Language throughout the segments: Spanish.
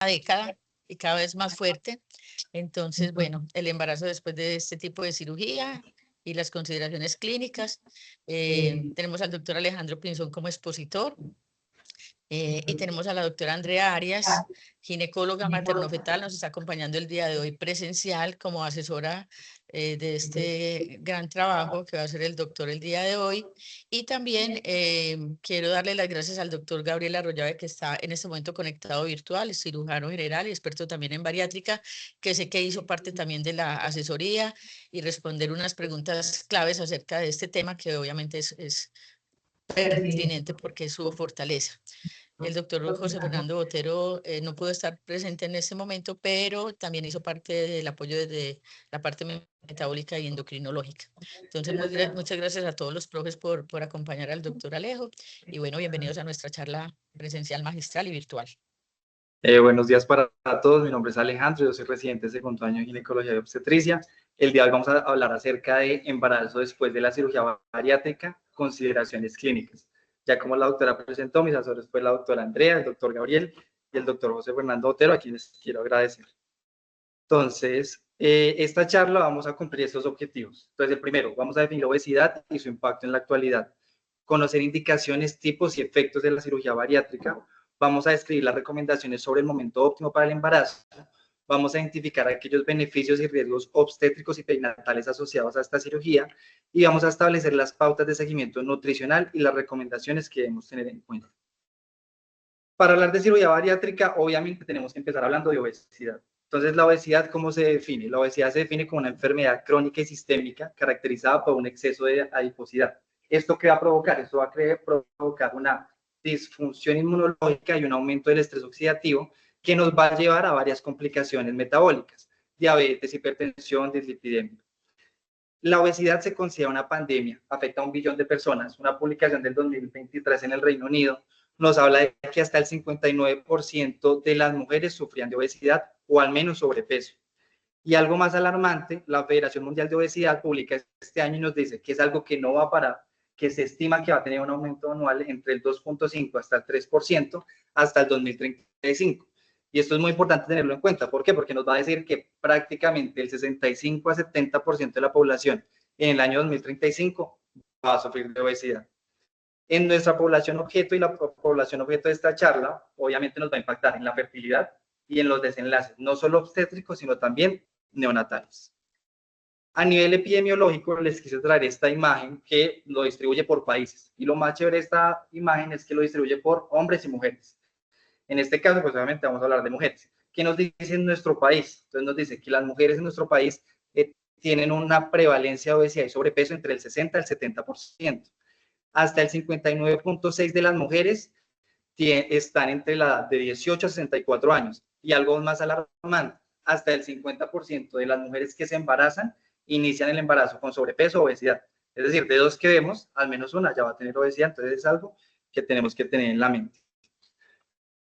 década y cada vez más fuerte. Entonces, bueno, el embarazo después de este tipo de cirugía y las consideraciones clínicas. Tenemos al doctor Alejandro Pinzón como expositor. Y tenemos a la doctora Andrea Arias, ginecóloga materno-fetal, nos está acompañando el día de hoy presencial como asesora de este gran trabajo que va a hacer el doctor el día de hoy. Y también quiero darle las gracias al doctor Gabriel Arroyave, que está en este momento conectado virtual, es cirujano general y experto también en bariátrica, que sé que hizo parte también de la asesoría y responder unas preguntas claves acerca de este tema que obviamente es pertinente porque es su fortaleza. El doctor José Fernando Botero no pudo estar presente en este momento, pero también hizo parte del apoyo desde la parte metabólica y endocrinológica. Entonces, muchas gracias a todos los profes por acompañar al doctor Alejo. Y bueno, bienvenidos a nuestra charla presencial, magistral y virtual. Buenos días para todos, mi nombre es Alejandro, yo soy residente de segundo año de ginecología y obstetricia. El día de hoy vamos a hablar acerca de embarazo después de la cirugía bariátrica, consideraciones clínicas. Ya como la doctora presentó, mis asesores fue la doctora Andrea, el doctor Gabriel y el doctor José Fernando Otero, a quienes quiero agradecer. Entonces, esta charla vamos a cumplir estos objetivos. Entonces, el primero, vamos a definir la obesidad y su impacto en la actualidad, conocer indicaciones, tipos y efectos de la cirugía bariátrica. Vamos a describir las recomendaciones sobre el momento óptimo para el embarazo. Vamos a identificar aquellos beneficios y riesgos obstétricos y perinatales asociados a esta cirugía y vamos a establecer las pautas de seguimiento nutricional y las recomendaciones que debemos tener en cuenta. Para hablar de cirugía bariátrica, obviamente tenemos que empezar hablando de obesidad. Entonces, la obesidad, ¿cómo se define? La obesidad se define como una enfermedad crónica y sistémica caracterizada por un exceso de adiposidad. ¿Esto qué va a provocar? Esto va a provocar una disfunción inmunológica y un aumento del estrés oxidativo que nos va a llevar a varias complicaciones metabólicas, diabetes, hipertensión, dislipidemia. La obesidad se considera una pandemia, afecta a 1 billón de personas. Una publicación del 2023 en el Reino Unido nos habla de que hasta el 59% de las mujeres sufrían de obesidad o al menos sobrepeso. Y algo más alarmante, la Federación Mundial de Obesidad publica este año y nos dice que es algo que no va a parar, que se estima que va a tener un aumento anual entre el 2.5 hasta el 3% hasta el 2035. Y esto es muy importante tenerlo en cuenta. ¿Por qué? Porque nos va a decir que prácticamente el 65 a 70% de la población en el año 2035 va a sufrir de obesidad. En nuestra población objeto y la población objeto de esta charla, obviamente nos va a impactar en la fertilidad y en los desenlaces, no solo obstétricos, sino también neonatales. A nivel epidemiológico, les quise traer esta imagen que lo distribuye por países. Y lo más chévere de esta imagen es que lo distribuye por hombres y mujeres. En este caso, pues obviamente vamos a hablar de mujeres. ¿Qué nos dice en nuestro país? Entonces nos dice que las mujeres en nuestro país tienen una prevalencia de obesidad y sobrepeso entre el 60 y el 70%. Hasta el 59.6% de las mujeres están entre la edad de 18 a 64 años. Y algo más alarmante, hasta el 50% de las mujeres que se embarazan inician el embarazo con sobrepeso o obesidad. Es decir, de 2 que vemos, al menos una ya va a tener obesidad, entonces es algo que tenemos que tener en la mente.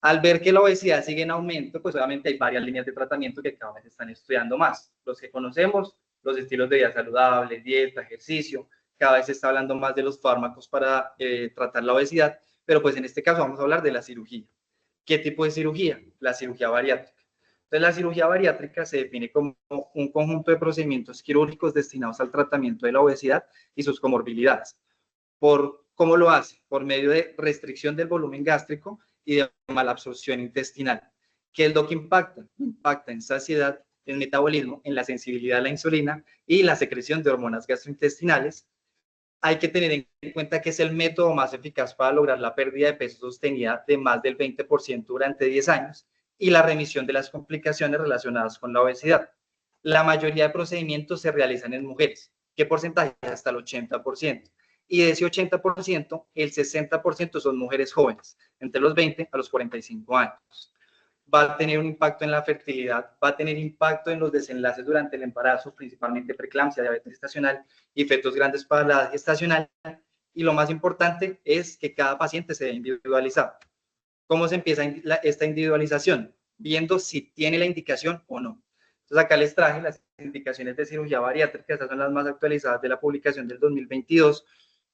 Al ver que la obesidad sigue en aumento, pues obviamente hay varias líneas de tratamiento que cada vez están estudiando más. Los que conocemos, los estilos de vida saludables, dieta, ejercicio, cada vez se está hablando más de los fármacos para tratar la obesidad, pero pues en este caso vamos a hablar de la cirugía. ¿Qué tipo de cirugía? La cirugía bariátrica. Entonces, la cirugía bariátrica se define como un conjunto de procedimientos quirúrgicos destinados al tratamiento de la obesidad y sus comorbilidades. ¿Cómo lo hace? Por medio de restricción del volumen gástrico y de malabsorción intestinal. ¿Qué es lo que impacta? Impacta en saciedad, en metabolismo, en la sensibilidad a la insulina y la secreción de hormonas gastrointestinales. Hay que tener en cuenta que es el método más eficaz para lograr la pérdida de peso sostenida de más del 20% durante 10 años y la remisión de las complicaciones relacionadas con la obesidad. La mayoría de procedimientos se realizan en mujeres. ¿Qué porcentaje? Hasta el 80%. Y de ese 80%, el 60% son mujeres jóvenes, entre los 20 a los 45 años. Va a tener un impacto en la fertilidad, va a tener impacto en los desenlaces durante el embarazo, principalmente preeclampsia, diabetes gestacional y fetos grandes para la edad gestacional. Y lo más importante es que cada paciente se debe individualizar. ¿Cómo se empieza esta individualización? Viendo si tiene la indicación o no. Entonces acá les traje las indicaciones de cirugía bariátrica, estas son las más actualizadas de la publicación del 2022,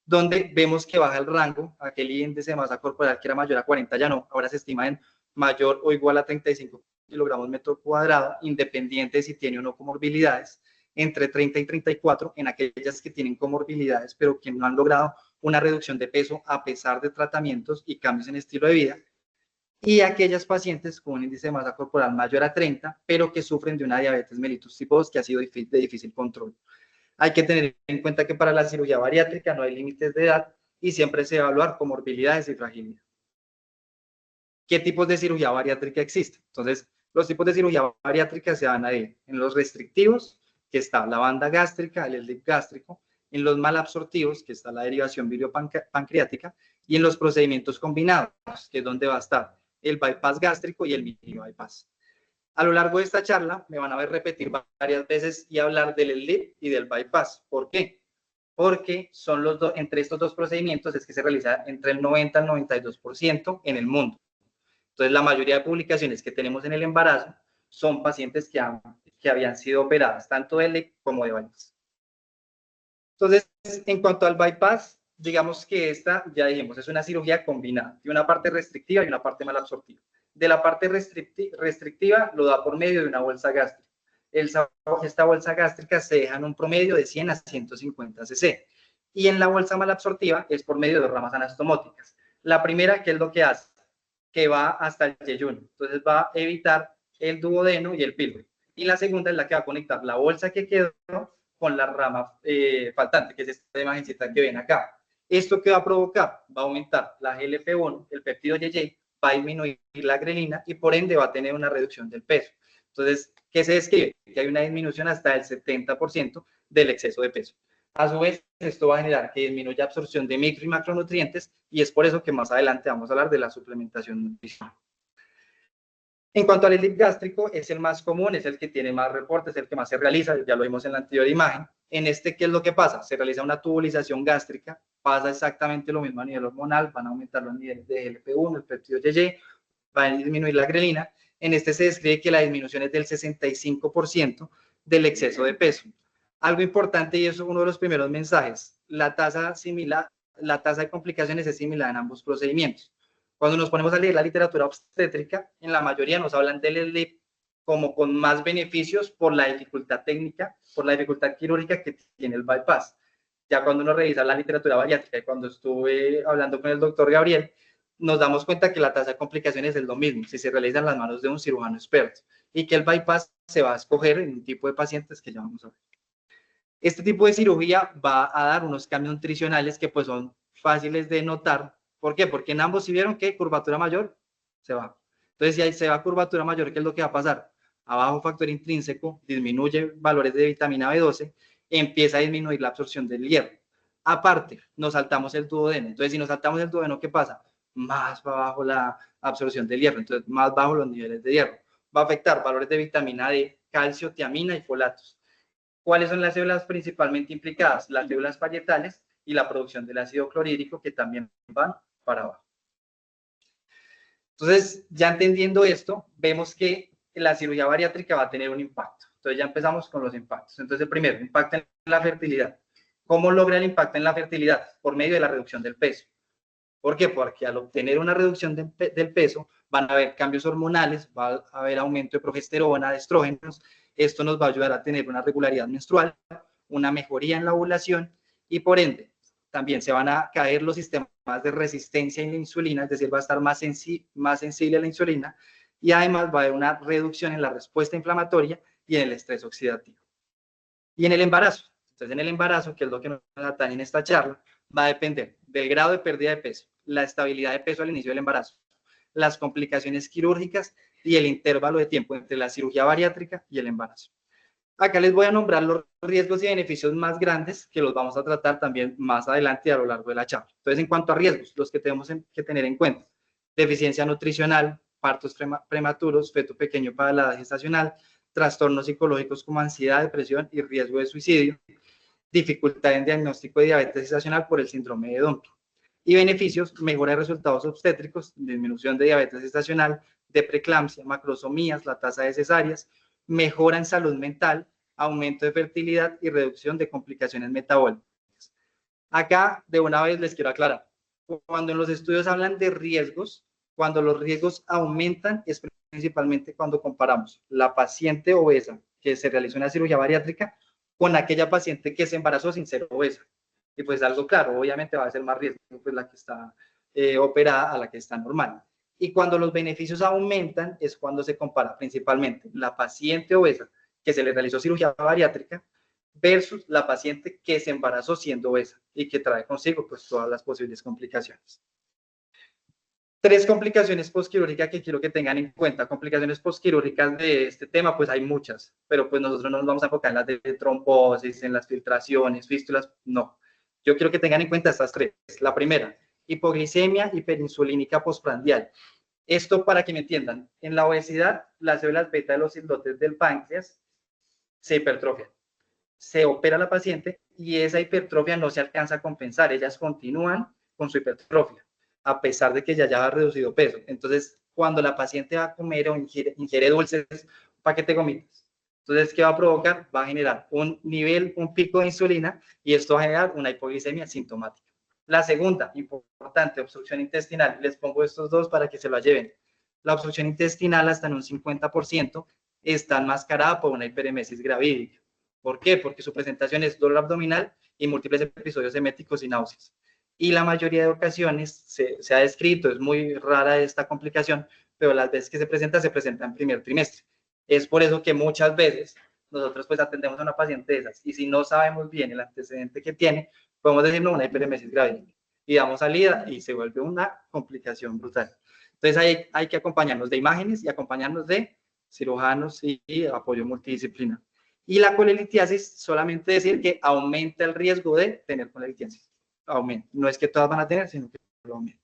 donde vemos que baja el rango, aquel índice de masa corporal que era mayor a 40 ya no, ahora se estima en mayor o igual a 35 kilogramos metro cuadrado, independiente de si tiene o no comorbilidades, entre 30 y 34 en aquellas que tienen comorbilidades, pero que no han logrado una reducción de peso a pesar de tratamientos y cambios en estilo de vida, y aquellas pacientes con un índice de masa corporal mayor a 30, pero que sufren de una diabetes mellitus tipo 2 que ha sido de difícil control. Hay que tener en cuenta que para la cirugía bariátrica no hay límites de edad y siempre se va a evaluar comorbilidades y fragilidad. ¿Qué tipos de cirugía bariátrica existen? Entonces, los tipos de cirugía bariátrica se van a ir en los restrictivos, que está la banda gástrica, el slip gástrico, en los malabsortivos, que está la derivación biliopancreática, y en los procedimientos combinados, que es donde va a estar el bypass gástrico y el mini bypass. A lo largo de esta charla me van a ver repetir varias veces y hablar del slip y del bypass. ¿Por qué? Porque son entre estos dos procedimientos es que se realiza entre el 90 al 92% en el mundo. Entonces, la mayoría de publicaciones que tenemos en el embarazo son pacientes que habían sido operadas tanto de LIP como de bypass. Entonces, en cuanto al bypass, digamos que esta, ya dijimos, es una cirugía combinada, de una parte restrictiva y una parte malabsortiva. De la parte restrictiva lo da por medio de una bolsa gástrica. Esta bolsa gástrica se deja en un promedio de 100 a 150 cc. Y en la bolsa malabsortiva es por medio de ramas anastomóticas. La primera, ¿qué es lo que hace? Que va hasta el yeyuno. Entonces va a evitar el duodeno y el píloro. Y la segunda es la que va a conectar la bolsa que quedó con la rama faltante, que es esta imagencita que ven acá. ¿Esto qué va a provocar? Va a aumentar la GLP-1, el péptido YY, va a disminuir la grelina y por ende va a tener una reducción del peso. Entonces, ¿qué se describe? Que hay una disminución hasta el 70% del exceso de peso. A su vez, esto va a generar que disminuya absorción de micro y macronutrientes y es por eso que más adelante vamos a hablar de la suplementación nutricional. En cuanto al slip gástrico, es el más común, es el que tiene más reportes, es el que más se realiza, ya lo vimos en la anterior imagen. En este, ¿qué es lo que pasa? Se realiza una tubulización gástrica, pasa exactamente lo mismo a nivel hormonal, van a aumentar los niveles de GLP-1, el péptido YY, va a disminuir la grelina. En este se describe que la disminución es del 65% del exceso de peso. Algo importante, y eso es uno de los primeros mensajes, la tasa de complicaciones es similar en ambos procedimientos. Cuando nos ponemos a leer la literatura obstétrica, en la mayoría nos hablan del SLIP como con más beneficios por la dificultad técnica, por la dificultad quirúrgica que tiene el bypass. Ya cuando uno revisa la literatura bariátrica y cuando estuve hablando con el doctor Gabriel, nos damos cuenta que la tasa de complicaciones es lo mismo si se realiza en las manos de un cirujano experto y que el bypass se va a escoger en un tipo de pacientes que ya vamos a ver. Este tipo de cirugía va a dar unos cambios nutricionales que pues son fáciles de notar. ¿Por qué? Porque en ambos si vieron que curvatura mayor se va. Entonces, si ahí se va curvatura mayor, ¿qué es lo que va a pasar? Abajo factor intrínseco, disminuye valores de vitamina B12, empieza a disminuir la absorción del hierro. Aparte, nos saltamos el duodeno. Entonces, si nos saltamos el duodeno, ¿qué pasa? Más va abajo la absorción del hierro, entonces más bajo los niveles de hierro. Va a afectar valores de vitamina D, calcio, tiamina y folatos. ¿Cuáles son las células principalmente implicadas? Las células parietales y la producción del ácido clorhídrico que también van para abajo. Entonces, ya entendiendo esto, vemos que la cirugía bariátrica va a tener un impacto. Entonces, ya empezamos con los impactos. Entonces, el primero, impacto en la fertilidad. ¿Cómo logra el impacto en la fertilidad? Por medio de la reducción del peso. ¿Por qué? Porque al obtener una reducción del peso, van a haber cambios hormonales, va a haber aumento de progesterona, de estrógenos. Esto nos va a ayudar a tener una regularidad menstrual, una mejoría en la ovulación y por ende también se van a caer los sistemas de resistencia a la insulina, es decir, va a estar más sensible a la insulina y además va a haber una reducción en la respuesta inflamatoria y en el estrés oxidativo. Y en el embarazo, entonces en el embarazo, que es lo que nos atañe en esta charla, va a depender del grado de pérdida de peso, la estabilidad de peso al inicio del embarazo, las complicaciones quirúrgicas y el intervalo de tiempo entre la cirugía bariátrica y el embarazo. Acá les voy a nombrar los riesgos y beneficios más grandes que los vamos a tratar también más adelante a lo largo de la charla. Entonces, en cuanto a riesgos, los que tenemos que tener en cuenta, deficiencia nutricional, partos prematuros, feto pequeño para la edad gestacional, trastornos psicológicos como ansiedad, depresión y riesgo de suicidio, dificultad en diagnóstico de diabetes gestacional por el síndrome de Down. Y beneficios, mejora de resultados obstétricos, disminución de diabetes gestacional, de preeclampsia, macrosomías, la tasa de cesáreas, mejora en salud mental, aumento de fertilidad y reducción de complicaciones metabólicas. Acá, de una vez les quiero aclarar, cuando en los estudios hablan de riesgos, cuando los riesgos aumentan es principalmente cuando comparamos la paciente obesa que se realizó una cirugía bariátrica con aquella paciente que se embarazó sin ser obesa. Y pues algo claro, obviamente va a ser más riesgo pues la que está operada a la que está normal. Y cuando los beneficios aumentan es cuando se compara principalmente la paciente obesa que se le realizó cirugía bariátrica versus la paciente que se embarazó siendo obesa y que trae consigo pues todas las posibles complicaciones. 3 complicaciones postquirúrgicas que quiero que tengan en cuenta. Complicaciones postquirúrgicas de este tema, pues hay muchas, pero pues nosotros no nos vamos a enfocar en las de trombosis, en las filtraciones, fístulas, no. Yo quiero que tengan en cuenta estas 3. La primera, hipoglicemia hiperinsulínica postprandial. Esto para que me entiendan, en la obesidad, las células beta de los islotes del páncreas se hipertrofian. Se opera la paciente y esa hipertrofia no se alcanza a compensar, ellas continúan con su hipertrofia, a pesar de que ya haya reducido peso. Entonces, cuando la paciente va a comer o ingiere dulces, un paquete de gomitas, entonces, ¿qué va a provocar? Va a generar un pico de insulina y esto va a generar una hipoglicemia sintomática. La segunda, importante, obstrucción intestinal. Les pongo estos dos para que se lo lleven. La obstrucción intestinal hasta en un 50% está enmascarada por una hiperemesis gravídica. ¿Por qué? Porque su presentación es dolor abdominal y múltiples episodios eméticos y náuseas. Y la mayoría de ocasiones se ha descrito, es muy rara esta complicación, pero las veces que se presenta en primer trimestre. Es por eso que muchas veces nosotros pues atendemos a una paciente de esas y si no sabemos bien el antecedente que tiene, podemos decir no, una hiperemesis grave y damos salida y se vuelve una complicación brutal. Entonces hay que acompañarnos de imágenes y acompañarnos de cirujanos y apoyo multidisciplinar. Y la colelitiasis, solamente decir que aumenta el riesgo de tener colelitiasis. Aumenta. No es que todas van a tener, sino que lo aumenta.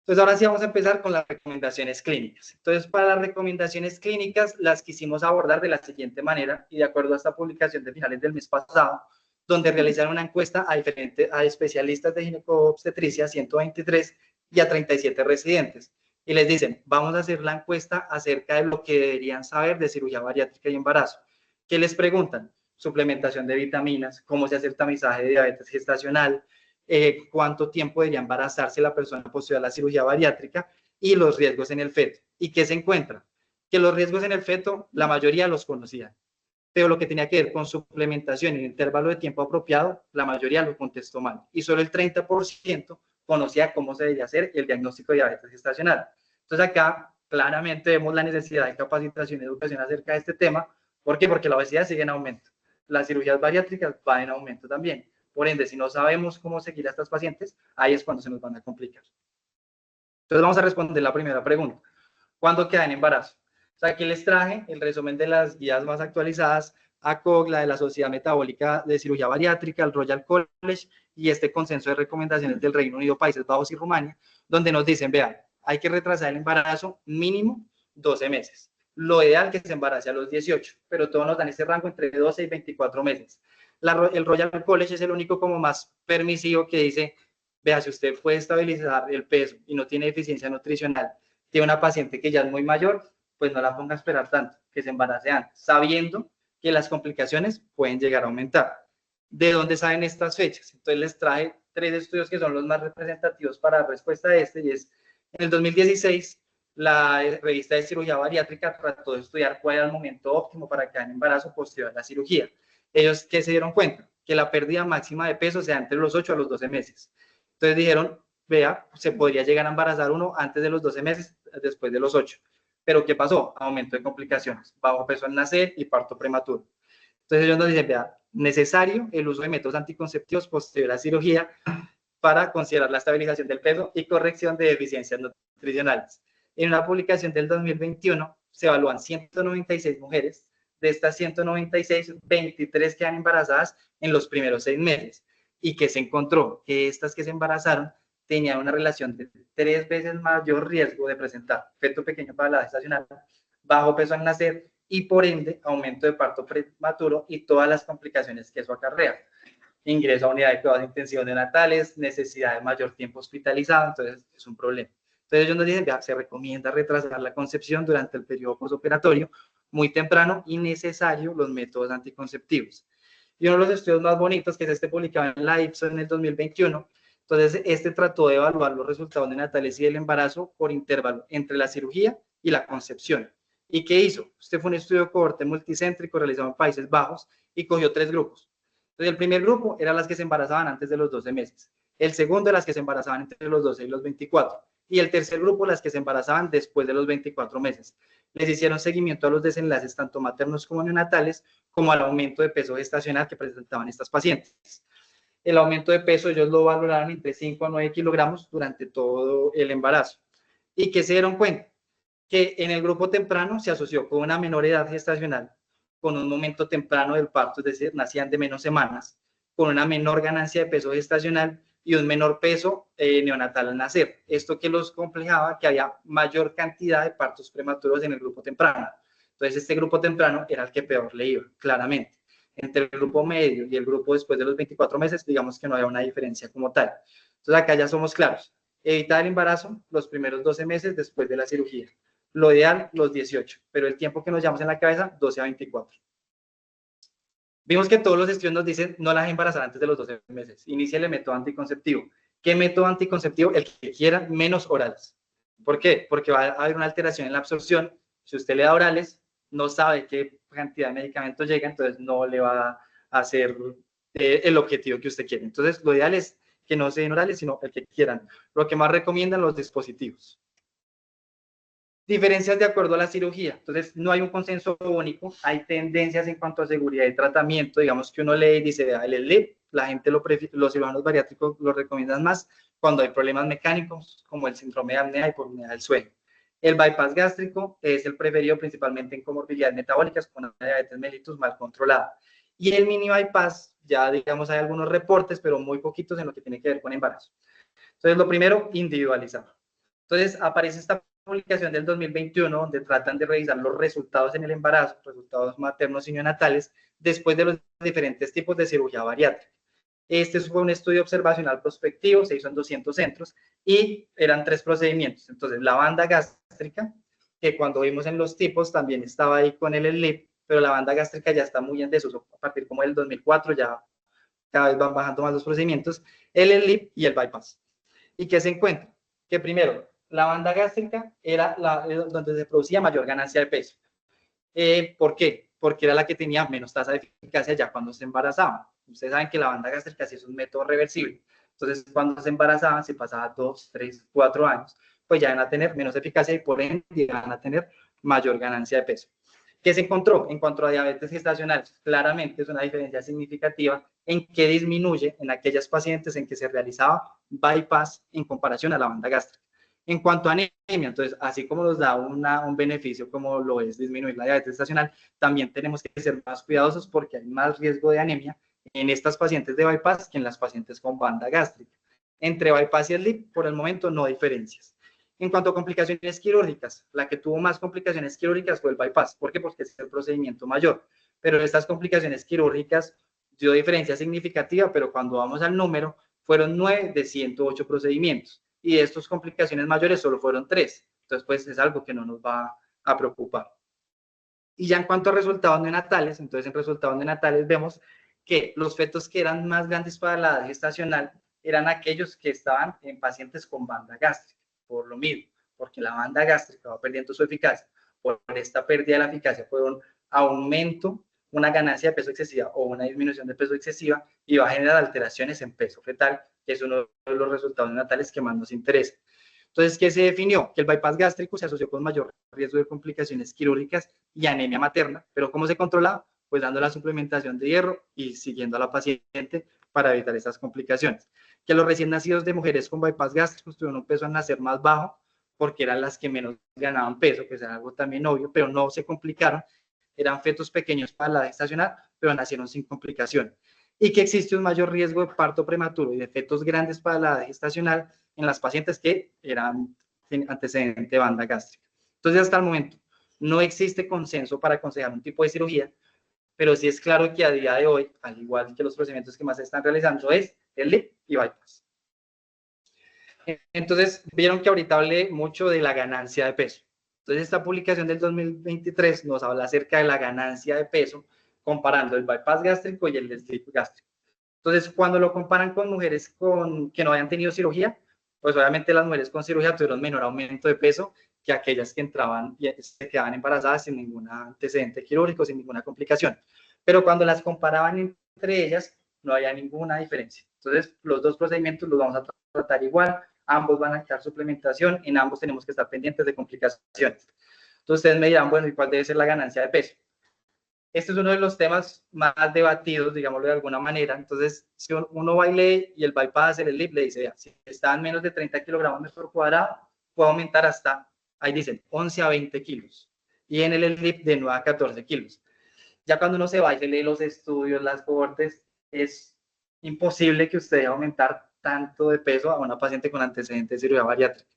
Entonces, ahora sí vamos a empezar con las recomendaciones clínicas. Entonces, para las recomendaciones clínicas, las quisimos abordar de la siguiente manera, y de acuerdo a esta publicación de finales del mes pasado, donde realizaron una encuesta a especialistas de ginecobstetricia, 123, y a 37 residentes. Y les dicen, vamos a hacer la encuesta acerca de lo que deberían saber de cirugía bariátrica y embarazo. ¿Qué les preguntan? Suplementación de vitaminas, cómo se hace el tamizaje de diabetes gestacional, cuánto tiempo debería embarazarse la persona posterior a la cirugía bariátrica y los riesgos en el feto. ¿Y qué se encuentra? Que los riesgos en el feto, la mayoría los conocían, pero lo que tenía que ver con suplementación en intervalo de tiempo apropiado, la mayoría lo contestó mal. Y solo el 30% conocía cómo se debía hacer el diagnóstico de diabetes gestacional. Entonces acá claramente vemos la necesidad de capacitación y educación acerca de este tema. ¿Por qué? Porque la obesidad sigue en aumento. Las cirugías bariátricas van en aumento también. Por ende, si no sabemos cómo seguir a estas pacientes, ahí es cuando se nos van a complicar. Entonces vamos a responder la primera pregunta. ¿Cuándo queda en embarazo? O sea, aquí les traje el resumen de las guías más actualizadas, ACOG, la de la Sociedad Metabólica de Cirugía Bariátrica, el Royal College y este consenso de recomendaciones del Reino Unido, Países Bajos y Rumania, donde nos dicen, vean, hay que retrasar el embarazo mínimo 12 meses. Lo ideal que se embarace a los 18, pero todos nos dan ese rango entre 12 y 24 meses. El Royal College es el único como más permisivo que dice, vea, si usted puede estabilizar el peso y no tiene deficiencia nutricional, tiene una paciente que ya es muy mayor, pues no la ponga a esperar tanto, que se embarace antes, sabiendo que las complicaciones pueden llegar a aumentar. ¿De dónde saben estas fechas? Entonces les traje 3 estudios que son los más representativos para la respuesta a este, y es en el 2016, la revista de cirugía bariátrica trató de estudiar cuál era el momento óptimo para quedar en embarazo posterior a la cirugía. Ellos, ¿qué se dieron cuenta? Que la pérdida máxima de peso sea entre los 8 a los 12 meses. Entonces dijeron, vea, se podría llegar a embarazar uno antes de los 12 meses, después de los 8. Pero ¿qué pasó? Aumento de complicaciones, bajo peso al nacer y parto prematuro. Entonces ellos nos dicen, vea, necesario el uso de métodos anticonceptivos posterior a la cirugía para considerar la estabilización del peso y corrección de deficiencias nutricionales. En una publicación del 2021 se evalúan 196 mujeres. De estas 196, 23 quedan embarazadas en los primeros 6 meses. ¿Y que se encontró? Que estas que se embarazaron tenían una relación de 3 veces mayor riesgo de presentar feto pequeño para la gestacional, bajo peso al nacer y por ende aumento de parto prematuro y todas las complicaciones que eso acarrea. Ingreso a unidad de cuidados intensivos neonatales, necesidad de mayor tiempo hospitalizado, entonces es un problema. Entonces ellos nos dicen, ya, se recomienda retrasar la concepción durante el periodo postoperatorio muy temprano y necesario los métodos anticonceptivos. Y uno de los estudios más bonitos, que es este publicado en la Ipsos en el 2021, entonces este trató de evaluar los resultados neonatales y del embarazo por intervalo entre la cirugía y la concepción. ¿Y qué hizo? Este fue un estudio de cohorte multicéntrico realizado en Países Bajos y cogió 3 grupos. Entonces, el primer grupo era las que se embarazaban antes de los 12 meses. El segundo, las que se embarazaban entre los 12 y los 24. Y el tercer grupo, las que se embarazaban después de los 24 meses. Les hicieron seguimiento a los desenlaces tanto maternos como neonatales, como al aumento de peso gestacional que presentaban estas pacientes. El aumento de peso ellos lo valoraron entre 5 a 9 kilogramos durante todo el embarazo. ¿Y qué se dieron cuenta? Que en el grupo temprano se asoció con una menor edad gestacional, con un momento temprano del parto, es decir, nacían de menos semanas, con una menor ganancia de peso gestacional y un menor peso neonatal al nacer. Esto que los complejaba, que había mayor cantidad de partos prematuros en el grupo temprano. Entonces, este grupo temprano era el que peor le iba, claramente. Entre el grupo medio y el grupo después de los 24 meses, digamos que no había una diferencia como tal. Entonces, acá ya somos claros. Evitar el embarazo los primeros 12 meses después de la cirugía. Lo ideal, los 18, pero el tiempo que nos llevamos en la cabeza, 12 a 24. Vimos que todos los estudios nos dicen no las embarazar antes de los 12 meses. Inicia el método anticonceptivo. ¿Qué método anticonceptivo? El que quiera, menos orales. ¿Por qué? Porque va a haber una alteración en la absorción. Si usted le da orales, no sabe qué cantidad de medicamentos llega, entonces no le va a hacer el objetivo que usted quiere. Entonces, lo ideal es que no se den orales, sino el que quieran. Lo que más recomiendan los dispositivos. Diferencias de acuerdo a la cirugía. Entonces, no hay un consenso único, hay tendencias en cuanto a seguridad y tratamiento. Digamos que uno lee y dice, el LIP, la gente los cirujanos bariátricos lo recomiendan más cuando hay problemas mecánicos, como el síndrome de apnea y hipopnea del sueño. El bypass gástrico es el preferido principalmente en comorbilidades metabólicas con una diabetes mellitus mal controlada. Y el mini bypass, ya digamos, hay algunos reportes, pero muy poquitos en lo que tiene que ver con embarazo. Entonces, lo primero, individualizar. Entonces, aparece esta publicación del 2021 donde tratan de revisar los resultados en el embarazo, resultados maternos y neonatales, después de los diferentes tipos de cirugía bariátrica. Este fue un estudio observacional prospectivo, se hizo en 200 centros y eran 3 procedimientos. Entonces, la banda gástrica, que cuando vimos en los tipos también estaba ahí con el LIP, pero la banda gástrica ya está muy en desuso a partir como del 2004, ya cada vez van bajando más los procedimientos, el LIP y el bypass. ¿Y qué se encuentra? Que primero, la banda gástrica era donde se producía mayor ganancia de peso. ¿Por qué? Porque era la que tenía menos tasa de eficacia ya cuando se embarazaban. Ustedes saben que la banda gástrica sí es un método reversible. Entonces, cuando se embarazaban, se pasaba 2, 3, 4 años, pues ya van a tener menos eficacia y por ende van a tener mayor ganancia de peso. ¿Qué se encontró? En cuanto a diabetes gestacional, claramente es una diferencia significativa en que disminuye en aquellas pacientes en que se realizaba bypass en comparación a la banda gástrica. En cuanto a anemia, entonces, así como nos da un beneficio como lo es disminuir la diabetes gestacional, también tenemos que ser más cuidadosos porque hay más riesgo de anemia en estas pacientes de bypass que en las pacientes con banda gástrica. Entre bypass y el LIP, por el momento, no hay diferencias. En cuanto a complicaciones quirúrgicas, la que tuvo más complicaciones quirúrgicas fue el bypass. ¿Por qué? Porque es el procedimiento mayor. Pero estas complicaciones quirúrgicas dio diferencia significativa, pero cuando vamos al número, fueron 9 de 108 procedimientos. Y de estas complicaciones mayores solo fueron 3. Entonces, pues es algo que no nos va a preocupar. Y ya en cuanto a resultados neonatales, entonces en resultados neonatales vemos que los fetos que eran más grandes para la edad gestacional eran aquellos que estaban en pacientes con banda gástrica, por lo mismo, porque la banda gástrica va perdiendo su eficacia. Por esta pérdida de la eficacia fue un aumento, una ganancia de peso excesiva o una disminución de peso excesiva y va a generar alteraciones en peso fetal, que es uno de los resultados neonatales que más nos interesa. Entonces, ¿qué se definió? Que el bypass gástrico se asoció con mayor riesgo de complicaciones quirúrgicas y anemia materna, pero ¿cómo se controlaba? Pues dando la suplementación de hierro y siguiendo a la paciente para evitar esas complicaciones. Que los recién nacidos de mujeres con bypass gástrico tuvieron un peso al nacer más bajo, porque eran las que menos ganaban peso, que es algo también obvio, pero no se complicaron. Eran fetos pequeños para la gestacional, pero nacieron sin complicación. Y que existe un mayor riesgo de parto prematuro y de fetos grandes para la gestacional en las pacientes que eran antecedente de banda gástrica. Entonces, hasta el momento, no existe consenso para aconsejar un tipo de cirugía, pero sí es claro que a día de hoy, al igual que los procedimientos que más se están realizando, es el LIP y bypass. Entonces, vieron que ahorita hablé mucho de la ganancia de peso. Entonces, esta publicación del 2023 nos habla acerca de la ganancia de peso comparando el bypass gástrico y el slip gástrico. Entonces, cuando lo comparan con mujeres que no hayan tenido cirugía, pues obviamente las mujeres con cirugía tuvieron menor aumento de peso que aquellas que entraban y se quedaban embarazadas sin ningún antecedente quirúrgico, sin ninguna complicación. Pero cuando las comparaban entre ellas, no había ninguna diferencia. Entonces, los dos procedimientos los vamos a tratar igual, ambos van a necesitar suplementación, en ambos tenemos que estar pendientes de complicaciones. Entonces, ustedes me dirán, bueno, ¿y cuál debe ser la ganancia de peso? Este es uno de los temas más debatidos, digámoslo de alguna manera. Entonces, si uno va y lee y el bypass, el LIP, le dice, vea, si está en menos de 30 kilogramos metro cuadrado, puede aumentar hasta, ahí dicen, 11 a 20 kilos. Y en el LIP de 9 a 14 kilos. Ya cuando uno se va y se lee los estudios, las cohortes, es imposible que usted aumentar tanto de peso a una paciente con antecedentes de cirugía bariátrica.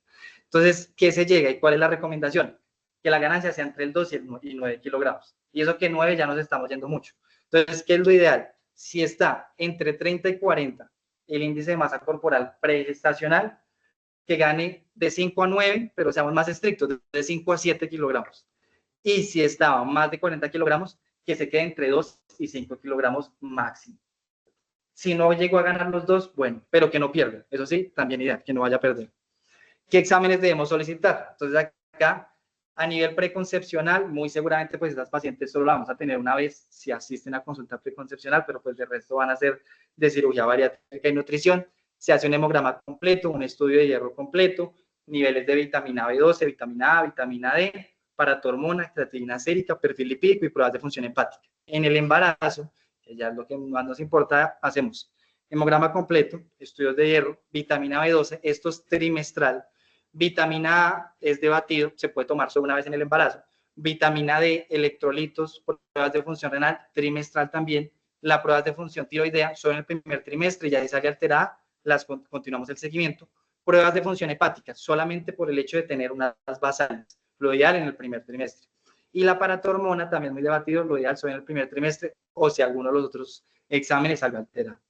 Entonces, ¿qué se llega y cuál es la recomendación? Que la ganancia sea entre el 2 y 9 kilogramos. Y eso que 9 ya nos estamos yendo mucho. Entonces, ¿qué es lo ideal? Si está entre 30 y 40 el índice de masa corporal pregestacional, que gane de 5 a 9, pero seamos más estrictos, de 5 a 7 kilogramos. Y si estaba más de 40 kilogramos, que se quede entre 2 y 5 kilogramos máximo. Si no llegó a ganar los dos, bueno, pero que no pierda. Eso sí, también ideal, que no vaya a perder. ¿Qué exámenes debemos solicitar? Entonces, acá, a nivel preconcepcional, muy seguramente, pues, estas pacientes solo la vamos a tener una vez si asisten a consulta preconcepcional, pero pues de resto van a ser de cirugía bariátrica y nutrición. Se hace un hemograma completo, un estudio de hierro completo, niveles de vitamina B12, vitamina A, vitamina D, paratormona, creatinina sérica, perfil lipídico y pruebas de función hepática. En el embarazo, que ya es lo que más nos importa, hacemos hemograma completo, estudios de hierro, vitamina B12, esto es trimestral. Vitamina A es debatido, se puede tomar solo una vez en el embarazo. Vitamina D, electrolitos, pruebas de función renal, trimestral también. Las pruebas de función tiroidea son en el primer trimestre, ya sale alterada, las continuamos el seguimiento. Pruebas de función hepática, solamente por el hecho de tener unas basales, lo ideal en el primer trimestre. Y la paratormona, también muy debatido, lo ideal son en el primer trimestre, o si alguno de los otros exámenes salga alterado.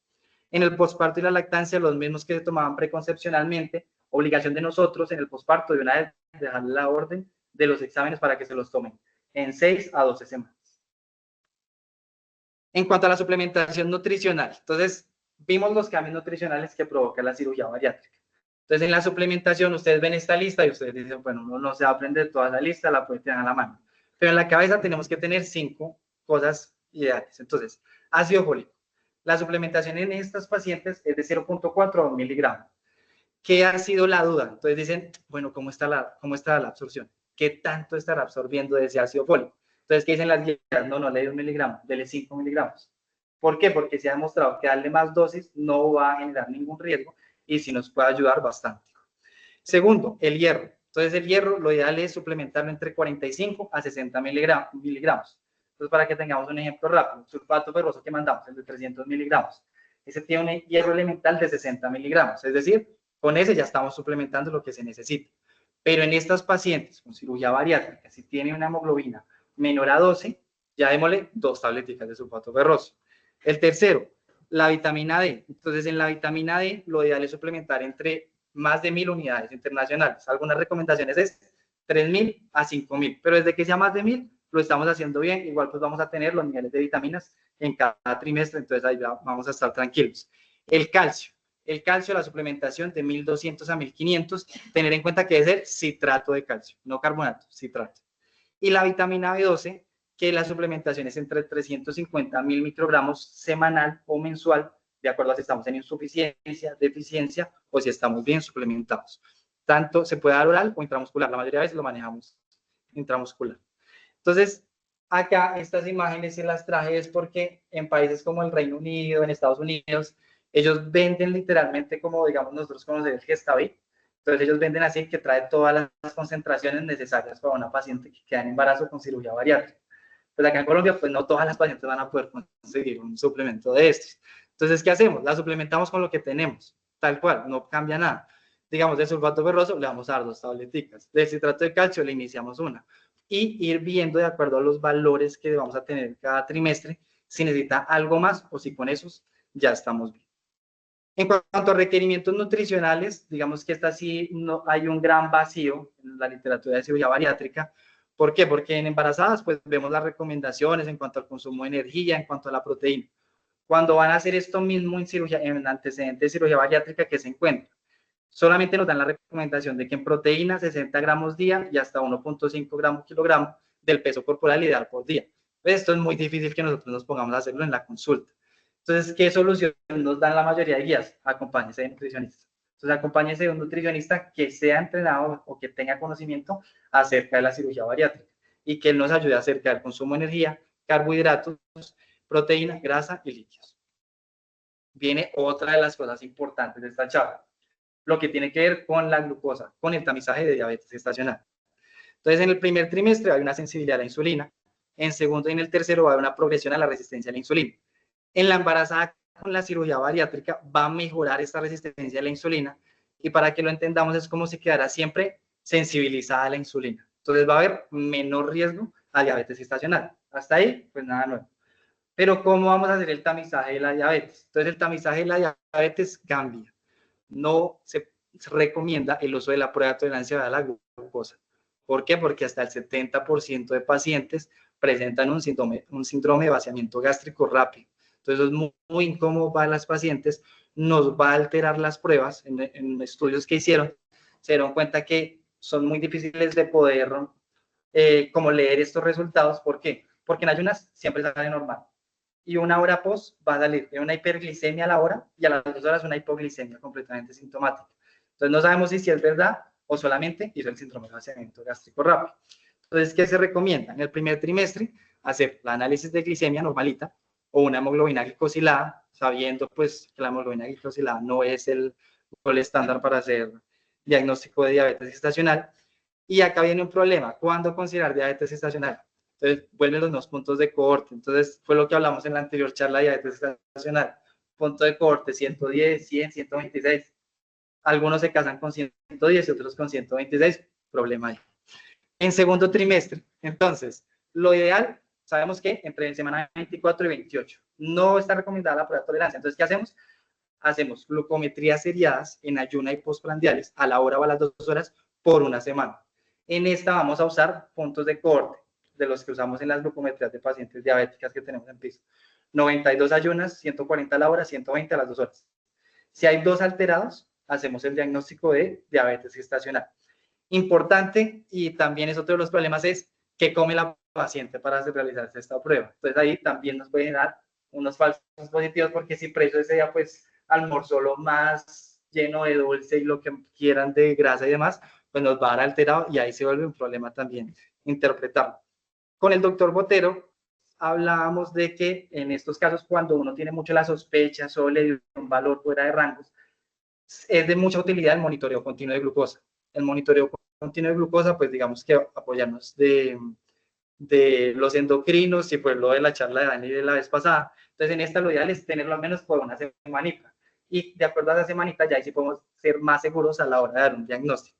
En el posparto y la lactancia, los mismos que se tomaban preconcepcionalmente, obligación de nosotros en el posparto de una vez dejar la orden de los exámenes para que se los tomen en 6 a 12 semanas. En cuanto a la suplementación nutricional, entonces vimos los cambios nutricionales que provoca la cirugía bariátrica. Entonces en la suplementación ustedes ven esta lista y ustedes dicen, bueno, uno no se va a aprender toda la lista, la puede tener a la mano. Pero en la cabeza tenemos que tener 5 cosas ideales. Entonces, ácido fólico. La suplementación en estas pacientes es de 0.4 miligramos. ¿Qué ha sido la duda? Entonces dicen, bueno, ¿cómo está la absorción? ¿Qué tanto estará absorbiendo de ese ácido fólico? Entonces, ¿qué dicen las guías? No le dé 1 miligramo, dele 5 miligramos. ¿Por qué? Porque se ha demostrado que darle más dosis no va a generar ningún riesgo y sí nos puede ayudar bastante. Segundo, el hierro. Entonces, el hierro lo ideal es suplementarlo entre 45 a 60 miligramos. Entonces, para que tengamos un ejemplo rápido, el sulfato ferroso que mandamos, el de 300 miligramos, ese tiene un hierro elemental de 60 miligramos, es decir, con ese ya estamos suplementando lo que se necesita. Pero en estas pacientes con cirugía bariátrica, si tiene una hemoglobina menor a 12, ya démosle 2 tableticas de sulfato ferroso. El tercero, la vitamina D. Entonces, en la vitamina D, lo ideal es suplementar entre más de 1000 unidades internacionales. Algunas recomendaciones es 3000 a 5000, pero desde que sea más de 1000, lo estamos haciendo bien. Igual pues vamos a tener los niveles de vitaminas en cada trimestre, entonces ahí vamos a estar tranquilos. El calcio, la suplementación de 1200 a 1500, tener en cuenta que debe ser citrato de calcio, no carbonato, citrato. Y la vitamina B12, que la suplementación es entre 350 a 1000 microgramos semanal o mensual, de acuerdo a si estamos en insuficiencia, deficiencia o si estamos bien suplementados. Tanto se puede dar oral o intramuscular, la mayoría de veces lo manejamos intramuscular. Entonces, acá estas imágenes se las traje es porque en países como el Reino Unido, en Estados Unidos, ellos venden literalmente como, digamos, nosotros conocemos el Gestabil. Entonces ellos venden así que trae todas las concentraciones necesarias para una paciente que queda en embarazo con cirugía bariátrica. Pues acá en Colombia, pues no todas las pacientes van a poder conseguir un suplemento de estos. Entonces, ¿qué hacemos? La suplementamos con lo que tenemos, tal cual, no cambia nada. Digamos, de sulfato ferroso le vamos a dar 2 tableticas. De citrato de calcio le iniciamos una. Y ir viendo de acuerdo a los valores que vamos a tener cada trimestre, si necesita algo más o si con esos ya estamos bien. En cuanto a requerimientos nutricionales, digamos que esta sí no hay un gran vacío en la literatura de cirugía bariátrica. ¿Por qué? Porque en embarazadas pues vemos las recomendaciones en cuanto al consumo de energía, en cuanto a la proteína. Cuando van a hacer esto mismo en cirugía, en antecedentes de cirugía bariátrica, ¿qué se encuentra? Solamente nos dan la recomendación de que en proteínas 60 gramos día y hasta 1.5 gramos kilogramo del peso corporal ideal por día. Esto es muy difícil que nosotros nos pongamos a hacerlo en la consulta. Entonces, ¿qué solución nos dan la mayoría de guías? Acompáñese de nutricionista. Entonces, acompáñese de un nutricionista que sea entrenado o que tenga conocimiento acerca de la cirugía bariátrica y que él nos ayude acerca del consumo de energía, carbohidratos, proteína, grasa y líquidos. Viene otra de las cosas importantes de esta charla, lo que tiene que ver con la glucosa, con el tamizaje de diabetes gestacional. Entonces, en el primer trimestre hay una sensibilidad a la insulina, en segundo y en el tercero va a haber una progresión a la resistencia a la insulina. En la embarazada con la cirugía bariátrica va a mejorar esta resistencia a la insulina y para que lo entendamos es como si quedara siempre sensibilizada a la insulina. Entonces va a haber menor riesgo a diabetes gestacional. Hasta ahí, pues nada nuevo. Pero ¿cómo vamos a hacer el tamizaje de la diabetes? Entonces el tamizaje de la diabetes cambia. No se recomienda el uso de la prueba de tolerancia a la glucosa. ¿Por qué? Porque hasta el 70% de pacientes presentan un síndrome de vaciamiento gástrico rápido. Entonces es muy incómodo para las pacientes, nos va a alterar las pruebas. En estudios que hicieron, se dieron cuenta que son muy difíciles de poder como leer estos resultados. ¿Por qué? Porque en ayunas siempre sale normal. Y una hora post va a salir una hiperglicemia a la hora y a las 2 horas una hipoglicemia completamente sintomática. Entonces no sabemos si es verdad o solamente hizo el síndrome de vaciamiento gástrico rápido. Entonces, ¿qué se recomienda? En el primer trimestre, hacer el análisis de glicemia normalita o una hemoglobina glicosilada, sabiendo pues que la hemoglobina glicosilada no es el estándar para hacer diagnóstico de diabetes gestacional. Y acá viene un problema, ¿cuándo considerar diabetes gestacional? Entonces, vuelven los 2 puntos de cohorte. Entonces, fue lo que hablamos en la anterior charla de diabetes gestacional. Punto de cohorte 110, 100, 126. Algunos se casan con 110 y otros con 126. Problema ahí. En segundo trimestre, entonces, lo ideal, sabemos que entre semana 24 y 28. No está recomendada la prueba de tolerancia. Entonces, ¿qué hacemos? Hacemos glucometrías seriadas en ayuna y postprandiales a la hora o a las 2 horas por una semana. En esta vamos a usar puntos de cohorte de los que usamos en las glucometrías de pacientes diabéticas que tenemos en piso. 92 ayunas, 140 a la hora, 120 a las 2 horas. Si hay 2 alterados, hacemos el diagnóstico de diabetes gestacional. Importante, y también es otro de los problemas, es qué come la paciente para realizarse esta prueba. Entonces ahí también nos puede generar unos falsos positivos, porque si preso ese día, pues almorzó lo más lleno de dulce y lo que quieran de grasa y demás, pues nos va a dar alterado y ahí se vuelve un problema también interpretarlo. Con el doctor Botero hablábamos de que en estos casos, cuando uno tiene mucho la sospecha, solo le dio un valor fuera de rangos, es de mucha utilidad el monitoreo continuo de glucosa. El monitoreo continuo de glucosa, pues digamos que apoyarnos de los endocrinos y pues lo de la charla de Dani de la vez pasada. Entonces en esta lo ideal es tenerlo al menos por una semanita. Y de acuerdo a esa semanita ya ahí sí podemos ser más seguros a la hora de dar un diagnóstico.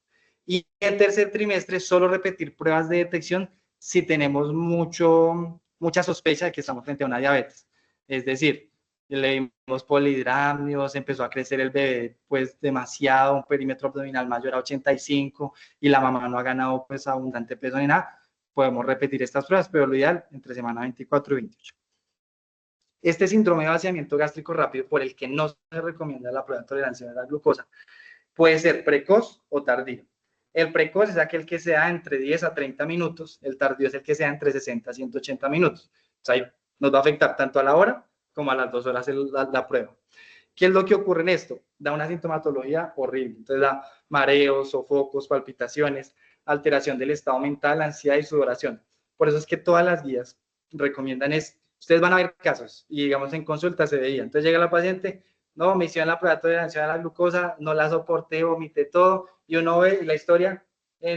Y en tercer trimestre solo repetir pruebas de detección si tenemos mucha sospecha de que estamos frente a una diabetes. Es decir, le dimos polihidramios, empezó a crecer el bebé pues demasiado, un perímetro abdominal mayor a 85 y la mamá no ha ganado pues abundante peso ni nada, podemos repetir estas pruebas, pero lo ideal entre semana 24 y 28. Este síndrome de vaciamiento gástrico rápido, por el que no se recomienda la prueba de tolerancia a la glucosa, puede ser precoz o tardío. El precoz es aquel que se da entre 10 a 30 minutos, el tardío es el que se da entre 60 a 180 minutos. O sea, ahí nos va a afectar tanto a la hora como a las 2 horas la prueba. ¿Qué es lo que ocurre en esto? Da una sintomatología horrible. Entonces da mareos, sofocos, palpitaciones, alteración del estado mental, ansiedad y sudoración. Por eso es que todas las guías recomiendan ustedes van a ver casos y digamos en consulta se veía. Entonces llega la paciente, no, me hicieron la prueba de tolerancia a la glucosa, no la soporté, vomité todo, y uno ve la historia,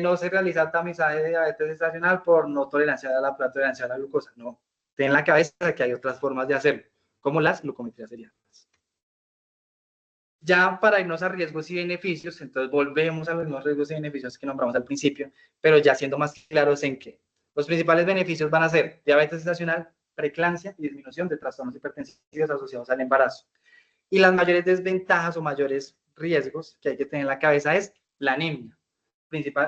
no se realiza el tamizaje de diabetes gestacional por no tolerancia a la prueba de tolerancia a la glucosa. No, ten en la cabeza que hay otras formas de hacerlo, como las glucometrías seriadas. Ya para irnos a riesgos y beneficios, entonces volvemos a los mismos riesgos y beneficios que nombramos al principio, pero ya siendo más claros en que los principales beneficios van a ser diabetes gestacional, preeclampsia y disminución de trastornos hipertensivos asociados al embarazo. Y las mayores desventajas o mayores riesgos que hay que tener en la cabeza es la anemia,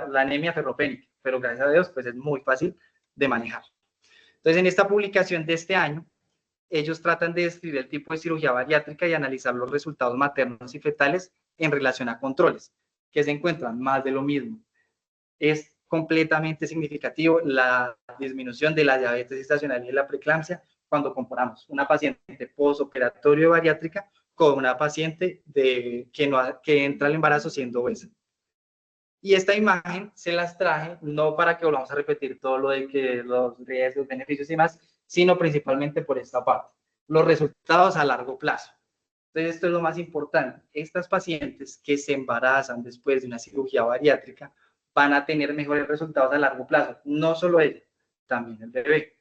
la anemia ferropénica, pero gracias a Dios pues es muy fácil de manejar. Entonces en esta publicación de este año, ellos tratan de describir el tipo de cirugía bariátrica y analizar los resultados maternos y fetales en relación a controles, que se encuentran más de lo mismo. Es completamente significativo la disminución de la diabetes gestacional y de la preeclampsia cuando comparamos una paciente postoperatorio bariátrica con una paciente que entra al embarazo siendo obesa. Y esta imagen se las traje no para que volvamos a repetir todo lo de que los riesgos, beneficios y más, sino principalmente por esta parte, los resultados a largo plazo. Entonces, esto es lo más importante. Estas pacientes que se embarazan después de una cirugía bariátrica van a tener mejores resultados a largo plazo. No solo ella, también el bebé.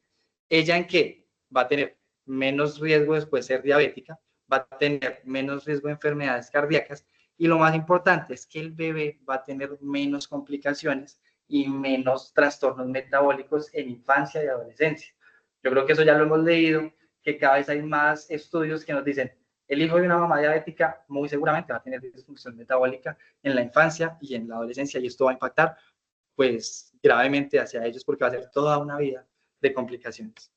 ¿Ella en qué? Va a tener menos riesgo después de ser diabética, va a tener menos riesgo de enfermedades cardíacas y lo más importante es que el bebé va a tener menos complicaciones y menos trastornos metabólicos en infancia y adolescencia. Yo creo que eso ya lo hemos leído, que cada vez hay más estudios que nos dicen el hijo de una mamá diabética muy seguramente va a tener disfunción metabólica en la infancia y en la adolescencia y esto va a impactar pues gravemente hacia ellos porque va a ser toda una vida de complicaciones.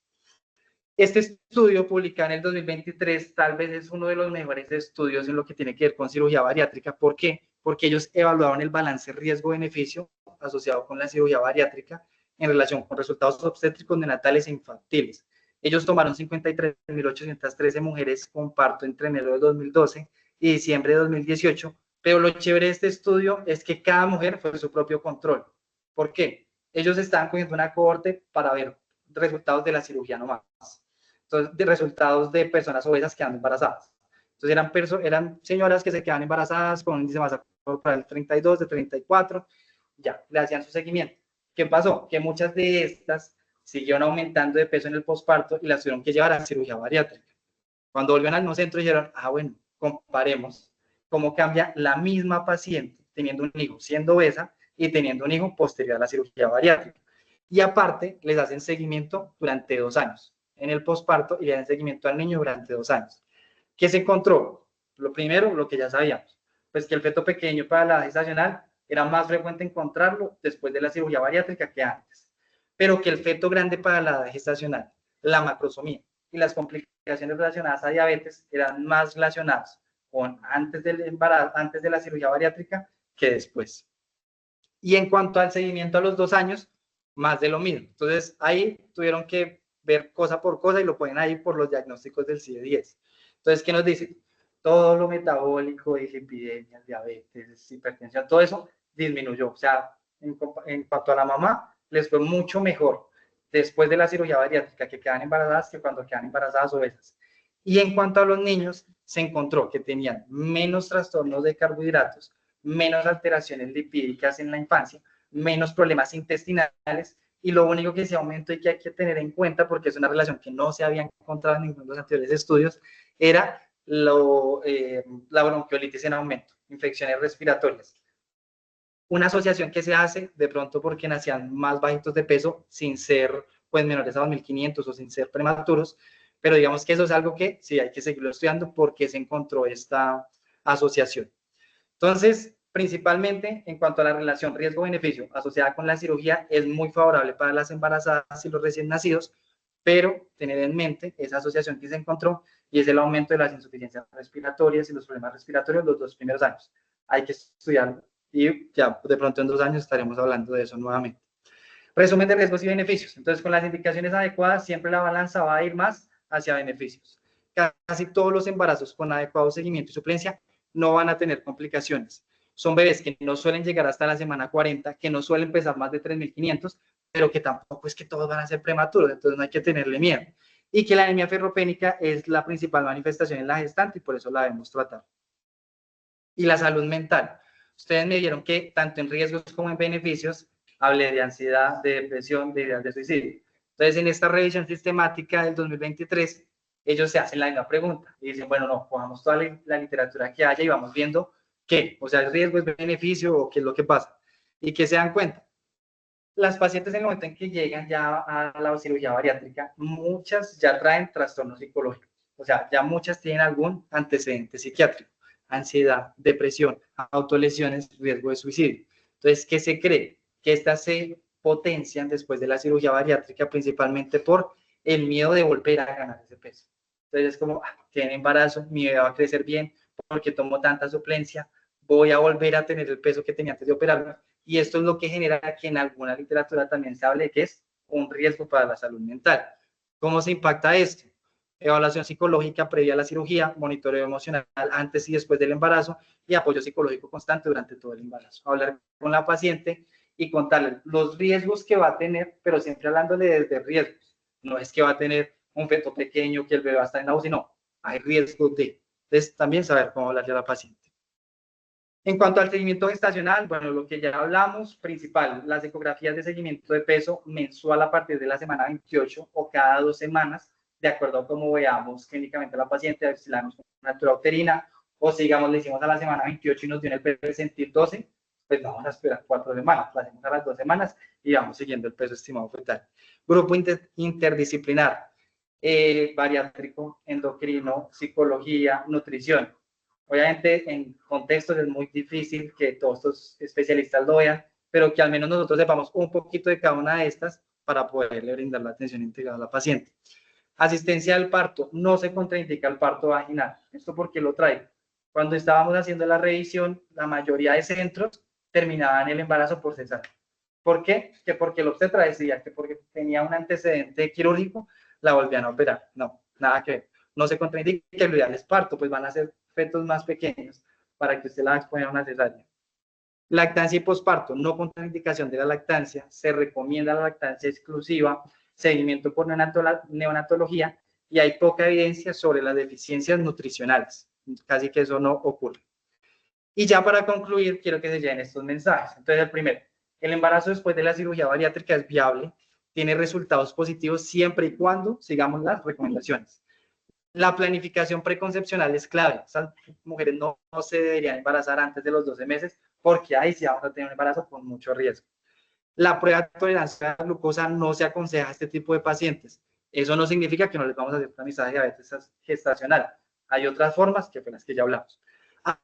Este estudio publicado en el 2023 tal vez es uno de los mejores estudios en lo que tiene que ver con cirugía bariátrica. ¿Por qué? Porque ellos evaluaron el balance riesgo-beneficio asociado con la cirugía bariátrica en relación con resultados obstétricos neonatales e infantiles. Ellos tomaron 53.813 mujeres con parto entre enero de 2012 y diciembre de 2018, pero lo chévere de este estudio es que cada mujer fue su propio control. ¿Por qué? Ellos estaban cogiendo una cohorte para ver resultados de la cirugía nomás. Entonces, de resultados de personas obesas quedando embarazadas. Entonces, eran señoras que se quedaban embarazadas con un índice de masa corporal de 32, de 34, ya, le hacían su seguimiento. ¿Qué pasó? Que muchas de estas siguieron aumentando de peso en el posparto y las tuvieron que llevar a cirugía bariátrica. Cuando volvieron al mismo centro dijeron, bueno, comparemos cómo cambia la misma paciente teniendo un hijo siendo obesa y teniendo un hijo posterior a la cirugía bariátrica. Y aparte, les hacen seguimiento durante 2 años en el posparto y le dan seguimiento al niño durante 2 años. ¿Qué se encontró? Lo primero, lo que ya sabíamos, pues que el feto pequeño para la edad gestacional era más frecuente encontrarlo después de la cirugía bariátrica que antes, pero que el feto grande para la edad gestacional, la macrosomía y las complicaciones relacionadas a diabetes eran más relacionadas con antes del embarazo, antes de la cirugía bariátrica que después. Y en cuanto al seguimiento a los 2 años, más de lo mismo. Entonces, ahí tuvieron que ver cosa por cosa y lo ponen ahí por los diagnósticos del CIE-10. Entonces, ¿qué nos dice? Todo lo metabólico, dislipidemias, diabetes, hipertensión, todo eso disminuyó. O sea, en cuanto a la mamá, les fue mucho mejor después de la cirugía bariátrica que quedan embarazadas que cuando quedan embarazadas obesas. Y en cuanto a los niños, se encontró que tenían menos trastornos de carbohidratos, menos alteraciones lipídicas en la infancia, menos problemas intestinales y lo único que se aumentó y que hay que tener en cuenta, porque es una relación que no se había encontrado en ninguno de los anteriores estudios, era la bronquiolitis en aumento, infecciones respiratorias. Una asociación que se hace de pronto porque nacían más bajitos de peso sin ser pues menores a 2.500 o sin ser prematuros, pero digamos que eso es algo que sí hay que seguirlo estudiando porque se encontró esta asociación. Entonces, principalmente en cuanto a la relación riesgo-beneficio asociada con la cirugía, es muy favorable para las embarazadas y los recién nacidos, pero tener en mente esa asociación que se encontró y es el aumento de las insuficiencias respiratorias y los problemas respiratorios los 2 primeros años. Hay que estudiarlo y ya de pronto en 2 años estaremos hablando de eso nuevamente. Resumen de riesgos y beneficios. Entonces, con las indicaciones adecuadas, siempre la balanza va a ir más hacia beneficios. Casi todos los embarazos con adecuado seguimiento y suplencia no van a tener complicaciones. Son bebés que no suelen llegar hasta la semana 40, que no suelen pesar más de 3.500, pero que tampoco es que todos van a ser prematuros, entonces no hay que tenerle miedo. Y que la anemia ferropénica es la principal manifestación en la gestante y por eso la debemos tratar. Y la salud mental. Ustedes me vieron que tanto en riesgos como en beneficios hablé de ansiedad, de depresión, de ideas de suicidio. Entonces, en esta revisión sistemática del 2023, ellos se hacen la misma pregunta y dicen, bueno, no, cojamos toda la literatura que haya y vamos viendo qué, o sea, el riesgo es beneficio o qué es lo que pasa. Y que se dan cuenta. Las pacientes en el momento en que llegan ya a la cirugía bariátrica, muchas ya traen trastornos psicológicos. O sea, ya muchas tienen algún antecedente psiquiátrico, ansiedad, depresión, autolesiones, riesgo de suicidio. Entonces, ¿qué se cree? Que estas se potencian después de la cirugía bariátrica, principalmente por el miedo de volver a ganar ese peso. Entonces, es como, tiene embarazo, mi bebé va a crecer bien, porque tomo tanta suplencia, voy a volver a tener el peso que tenía antes de operarme, y esto es lo que genera que en alguna literatura también se hable que es un riesgo para la salud mental. ¿Cómo se impacta esto? Evaluación psicológica previa a la cirugía, monitoreo emocional antes y después del embarazo y apoyo psicológico constante durante todo el embarazo. Hablar con la paciente y contarle los riesgos que va a tener, pero siempre hablándole desde riesgos. No es que va a tener un feto pequeño, que el bebé va a estar en la UCI, no. Hay riesgo de. Entonces, también saber cómo hablarle a la paciente. En cuanto al seguimiento gestacional, bueno, lo que ya hablamos, principal, las ecografías de seguimiento de peso mensual a partir de la semana 28 o cada 2 semanas, de acuerdo a cómo veamos clínicamente a la paciente, a ver si la damos con una altura uterina, o si, digamos, le hicimos a la semana 28 y nos dio en el peso sentir 12, pues vamos a esperar 4 semanas, la hacemos a las 2 semanas y vamos siguiendo el peso estimado fetal. Grupo interdisciplinar, bariátrico, endocrino, psicología, nutrición. Obviamente en contextos es muy difícil que todos estos especialistas lo vean, pero que al menos nosotros sepamos un poquito de cada una de estas para poderle brindar la atención integrada a la paciente. Asistencia al parto, no se contraindica el parto vaginal. ¿Esto por qué lo traigo? Cuando estábamos haciendo la revisión, la mayoría de centros terminaban el embarazo por cesárea. ¿Por qué? Que porque el obstetra decía que porque tenía un antecedente quirúrgico, la volvían a operar. No, nada que ver. No se contraindica, que lo ideal es parto, pues van a ser fetos más pequeños para que usted la exponga a una cesárea. Lactancia y posparto, no contraindicación de la lactancia, se recomienda la lactancia exclusiva, seguimiento por neonatología, y hay poca evidencia sobre las deficiencias nutricionales, casi que eso no ocurre. Y ya para concluir, quiero que se lleven estos mensajes. Entonces, el primero, el embarazo después de la cirugía bariátrica es viable, tiene resultados positivos siempre y cuando sigamos las recomendaciones. La planificación preconcepcional es clave. Esas mujeres no se deberían embarazar antes de los 12 meses porque ahí sí vamos a tener un embarazo con mucho riesgo. La prueba de tolerancia a la glucosa no se aconseja a este tipo de pacientes. Eso no significa que no les vamos a hacer tamizaje de diabetes gestacional. Hay otras formas que fueron las que ya hablamos.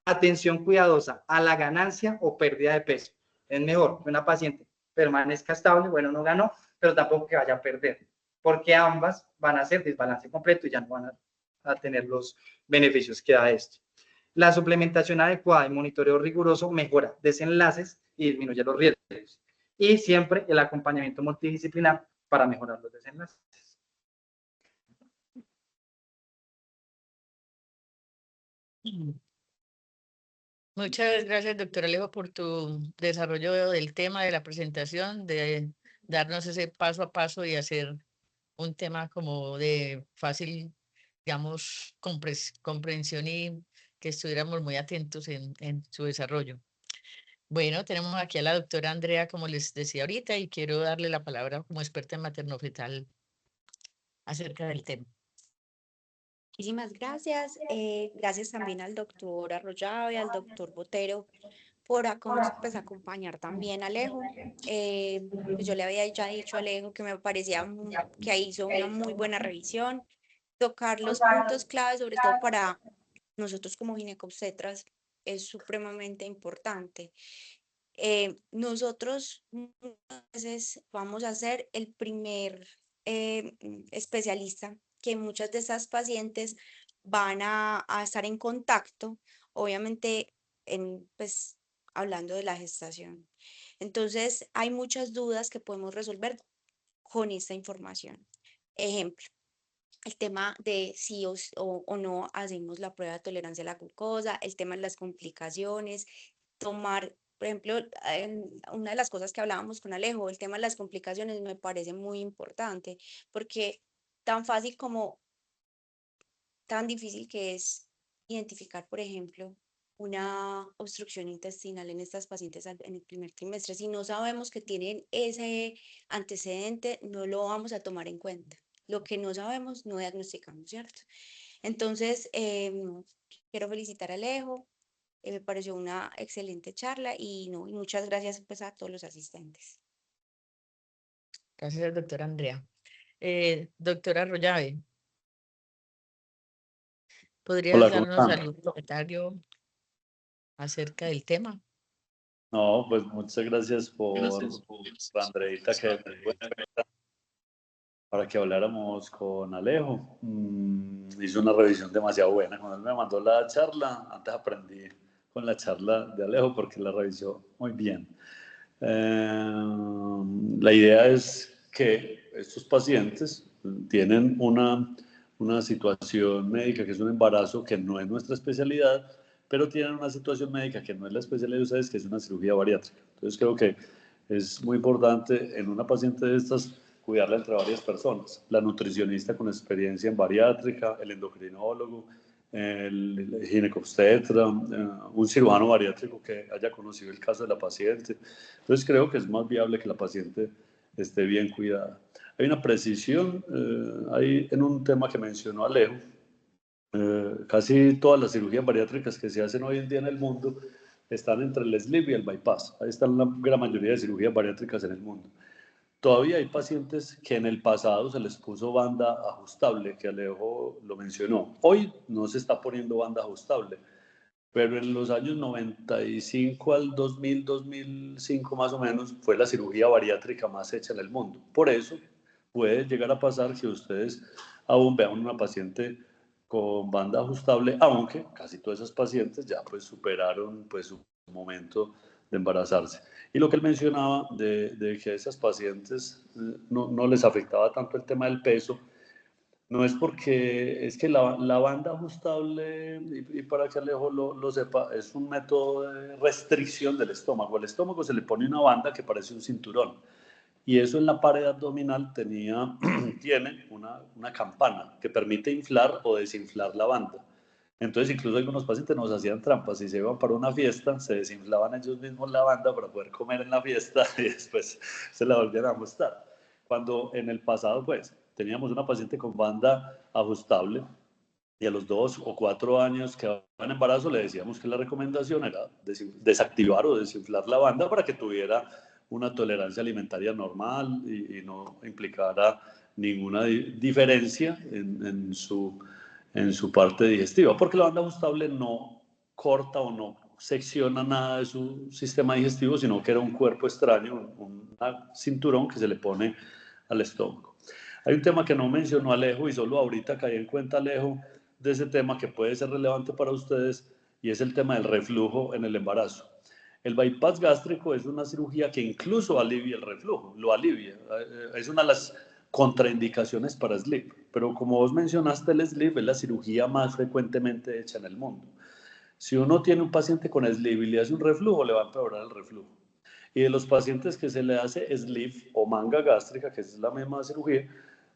Atención cuidadosa a la ganancia o pérdida de peso. Es mejor que una paciente permanezca estable, bueno, no ganó, pero tampoco que vaya a perder, porque ambas van a ser desbalance completo y ya no van a tener los beneficios que da esto. La suplementación adecuada y monitoreo riguroso mejora desenlaces y disminuye los riesgos. Y siempre el acompañamiento multidisciplinar para mejorar los desenlaces. Muchas gracias, doctor Alejo, por tu desarrollo del tema de la presentación, de darnos ese paso a paso y hacer un tema como de fácil, digamos, comprensión y que estuviéramos muy atentos en su desarrollo. Bueno, tenemos aquí a la doctora Andrea, como les decía ahorita, y quiero darle la palabra como experta en materno-fetal acerca del tema. Muchísimas gracias. Gracias también al doctor Arroyave, al doctor Botero, por pues, acompañar también a Alejo. Pues yo le había ya dicho a Alejo que me parecía que hizo una muy buena revisión, tocar los puntos clave, sobre todo para nosotros como ginecobstetras, es supremamente importante. Nosotros muchas veces vamos a ser el primer especialista que muchas de esas pacientes van a estar en contacto, obviamente, pues, hablando de la gestación. Entonces, hay muchas dudas que podemos resolver con esta información. Ejemplo, el tema de si o no hacemos la prueba de tolerancia a la glucosa, el tema de las complicaciones, tomar, por ejemplo, una de las cosas que hablábamos con Alejo, el tema de las complicaciones me parece muy importante, porque tan fácil como tan difícil que es identificar, por ejemplo, una obstrucción intestinal en estas pacientes en el primer trimestre. Si no sabemos que tienen ese antecedente, no lo vamos a tomar en cuenta. Lo que no sabemos, no diagnosticamos, ¿cierto? Entonces, quiero felicitar a Alejo. Me pareció una excelente charla y muchas gracias pues, a todos los asistentes. Gracias, doctora Andrea. Doctora Arroyave, ¿podrías Hola, ¿cómo darnos están? algún comentario acerca del tema? No, pues muchas gracias por Andreita, que me dio en cuenta para que habláramos con Alejo. Hizo una revisión demasiado buena. Cuando él me mandó la charla, antes aprendí con la charla de Alejo porque la revisó muy bien. La idea es que estos pacientes tienen una situación médica que es un embarazo que no es nuestra especialidad, pero tienen una situación médica que no es la especialidad de ustedes, que es una cirugía bariátrica. Entonces creo que es muy importante en una paciente de estas cuidarla entre varias personas. La nutricionista con experiencia en bariátrica, el endocrinólogo, el ginecobstetra, un cirujano bariátrico que haya conocido el caso de la paciente. Entonces creo que es más viable que la paciente esté bien cuidada. Hay una precisión ahí en un tema que mencionó Alejo. Casi todas las cirugías bariátricas que se hacen hoy en día en el mundo están entre el sleeve y el bypass. Ahí están la gran mayoría de cirugías bariátricas en el mundo. Todavía hay pacientes que en el pasado se les puso banda ajustable, que Alejo lo mencionó. Hoy no se está poniendo banda ajustable, pero en los años 95 al 2000, 2005 más o menos, fue la cirugía bariátrica más hecha en el mundo. Por eso puede llegar a pasar que ustedes aún vean una paciente con banda ajustable, aunque casi todas esas pacientes ya pues superaron pues su momento de embarazarse. Y lo que él mencionaba de que a esas pacientes no les afectaba tanto el tema del peso, no es porque es que la banda ajustable, y para que Alejo lo sepa, es un método de restricción del estómago. Al estómago se le pone una banda que parece un cinturón. Y eso en la pared abdominal tiene una campana que permite inflar o desinflar la banda. Entonces, incluso algunos pacientes nos hacían trampas. Si se iban para una fiesta, se desinflaban ellos mismos la banda para poder comer en la fiesta y después se la volvían a ajustar. Cuando en el pasado, pues, teníamos una paciente con banda ajustable y a los 2 o 4 años que van en embarazo le decíamos que la recomendación era desactivar o desinflar la banda para que tuviera una tolerancia alimentaria normal y no implicara ninguna diferencia en su parte digestiva, porque la banda ajustable no corta o no secciona nada de su sistema digestivo, sino que era un cuerpo extraño, un cinturón que se le pone al estómago. Hay un tema que no mencionó Alejo y solo ahorita caí en cuenta, Alejo, de ese tema que puede ser relevante para ustedes y es el tema del reflujo en el embarazo. El bypass gástrico es una cirugía que incluso alivia el reflujo, lo alivia. Es una de las contraindicaciones para SLIP, pero como vos mencionaste, el SLIP es la cirugía más frecuentemente hecha en el mundo. Si uno tiene un paciente con SLIP y le hace un reflujo, le va a empeorar el reflujo. Y de los pacientes que se le hace SLIP o manga gástrica, que es la misma cirugía,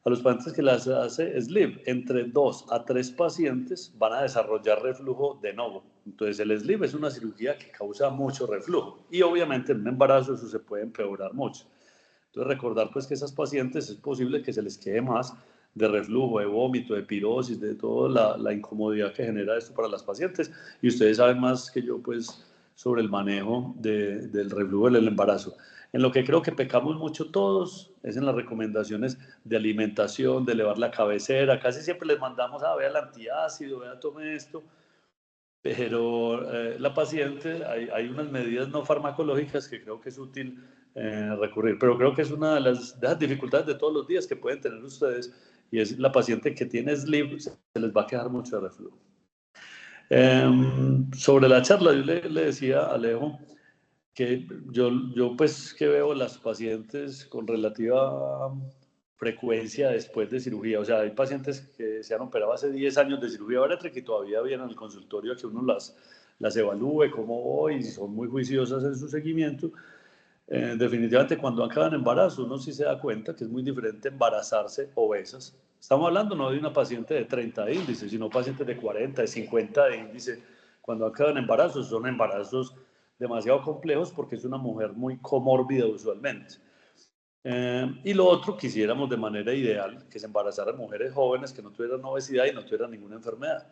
a los pacientes que les hace SLIP, entre 2 a 3 pacientes van a desarrollar reflujo de nuevo. Entonces el SLIP es una cirugía que causa mucho reflujo y obviamente en un embarazo eso se puede empeorar mucho. Entonces recordar pues que esas pacientes es posible que se les quede más de reflujo, de vómito, de pirosis, de toda la incomodidad que genera esto para las pacientes. Y ustedes saben más que yo pues sobre el manejo del reflujo del embarazo. En lo que creo que pecamos mucho todos es en las recomendaciones de alimentación, de elevar la cabecera. Casi siempre les mandamos a vea el antiácido, vea tome esto, pero la paciente, hay unas medidas no farmacológicas que creo que es útil recurrir, pero creo que es una de las dificultades de todos los días que pueden tener ustedes y es la paciente que tiene SLIP, se les va a quedar mucho de reflujo. Sobre la charla, yo le decía a Alejo que yo pues que veo las pacientes con relativa frecuencia después de cirugía, o sea, hay pacientes que se han operado hace 10 años de cirugía bariátrica y todavía vienen al consultorio a que uno las evalúe, cómo voy, y son muy juiciosas en su seguimiento. Definitivamente cuando acaban embarazo uno sí se da cuenta que es muy diferente embarazarse obesas. Estamos hablando no de una paciente de 30 de índice, sino pacientes de 40, de 50 de índice. Cuando acaban embarazos son embarazos demasiado complejos porque es una mujer muy comórbida usualmente. Y lo otro, quisiéramos de manera ideal que se embarazaran mujeres jóvenes que no tuvieran obesidad y no tuvieran ninguna enfermedad.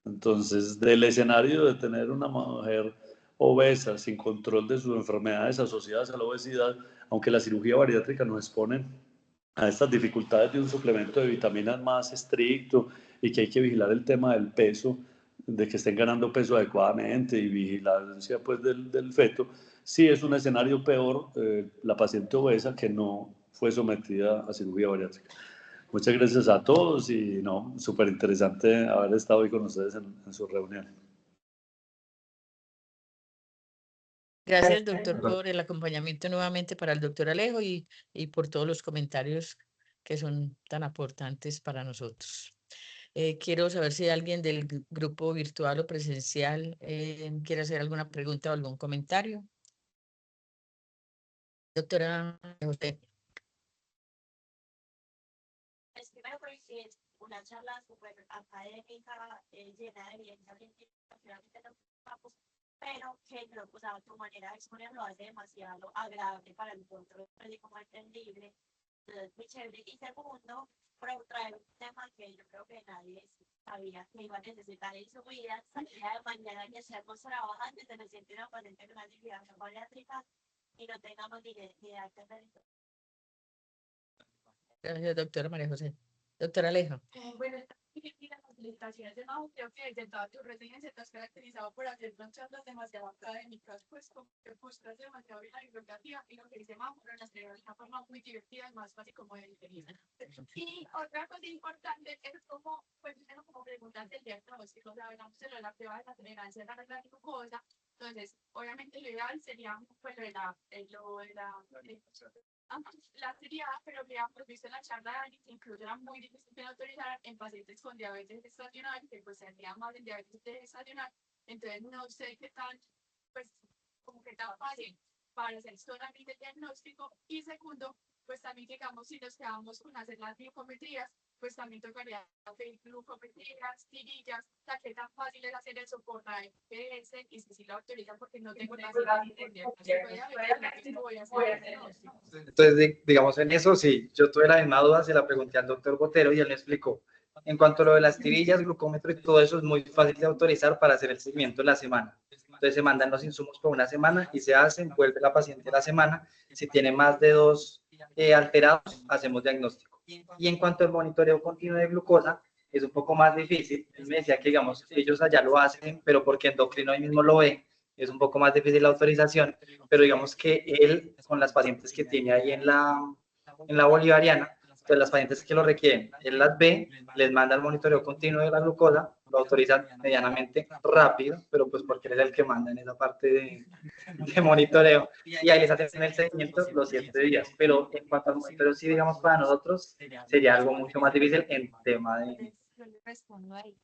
Entonces, del escenario de tener una mujer obesa sin control de sus enfermedades asociadas a la obesidad, aunque la cirugía bariátrica nos expone a estas dificultades de un suplemento de vitaminas más estricto y que hay que vigilar el tema del peso, de que estén ganando peso adecuadamente y vigilancia pues del feto, sí es un escenario peor la paciente obesa que no fue sometida a cirugía bariátrica. Muchas gracias a todos y no, súper interesante haber estado hoy con ustedes en su reunión. Gracias, doctor, por el acompañamiento nuevamente para el doctor Alejo y por todos los comentarios que son tan importantes para nosotros. Quiero saber si alguien del grupo virtual o presencial quiere hacer alguna pregunta o algún comentario. Doctora José. Es que me parece una charla súper académica, llena de evidencia científica, realmente no ocupamos, pero que no, o sea, tu manera de exponer lo hace demasiado agradable para el otro, así como entendible. Entonces, muy chévere. Y segundo, por traer un tema que yo creo que nadie sabía que iba a necesitar en su vida, el día de mañana que estemos trabajando, se nos siente una paciente con una liquidación bariátrica y no tengamos ni idea de hacer. Gracias, doctora María José. Doctora Alejo. Bueno, las facilitaciones de Mau, creo que desde toda tu residencia te has caracterizado por hacer charlas demasiado académicas, pues como que buscas demasiado bien la bibliografía y lo que dice Mau, pero las de una forma muy divertida y más fácil como de digerir. Y otra cosa importante es como, pues, como preguntas del diagnóstico, o sea, hablamos de la prueba de la tolerancia a la glucosa, entonces, obviamente lo ideal sería, pues, la sería, pero que hemos visto en la charla de Dani, que incluso era muy difícil de autorizar en pacientes con diabetes estacional, que pues sería más en diabetes estacional, entonces no sé qué tan, pues, como que tan fácil para hacer solamente el diagnóstico, y segundo, pues también digamos, si nos quedamos con hacer las glucometrías, pues también tocaría hacer glucometrías, tirillas, o sea, qué tan fácil es hacer eso por la EPS, y si lo autorizan porque no tengo la Entonces, digamos, en eso sí, yo tuve la misma duda, se la pregunté al doctor Botero y él me explicó. En cuanto a lo de las tirillas, glucómetro y todo eso es muy fácil de autorizar para hacer el seguimiento en la semana. Entonces se mandan los insumos por una semana y se hacen, vuelve la paciente la semana. Si tiene más de 2 alterados, hacemos diagnóstico. Y en cuanto al monitoreo continuo de glucosa, es un poco más difícil. Él me decía que, digamos, ellos allá lo hacen, pero porque endocrino ahí mismo lo ve, es un poco más difícil la autorización, pero digamos que él, con las pacientes que tiene ahí en la bolivariana, entonces las pacientes que lo requieren, él las ve, les manda el monitoreo continuo de la glucosa, lo autorizan medianamente rápido, pero pues porque él es el que manda en esa parte de monitoreo, y ahí les hacen el seguimiento los 7 días, pero en cuanto al monitoreo, sí, digamos, para nosotros sería algo mucho más difícil en tema de... Yo le respondo ahí.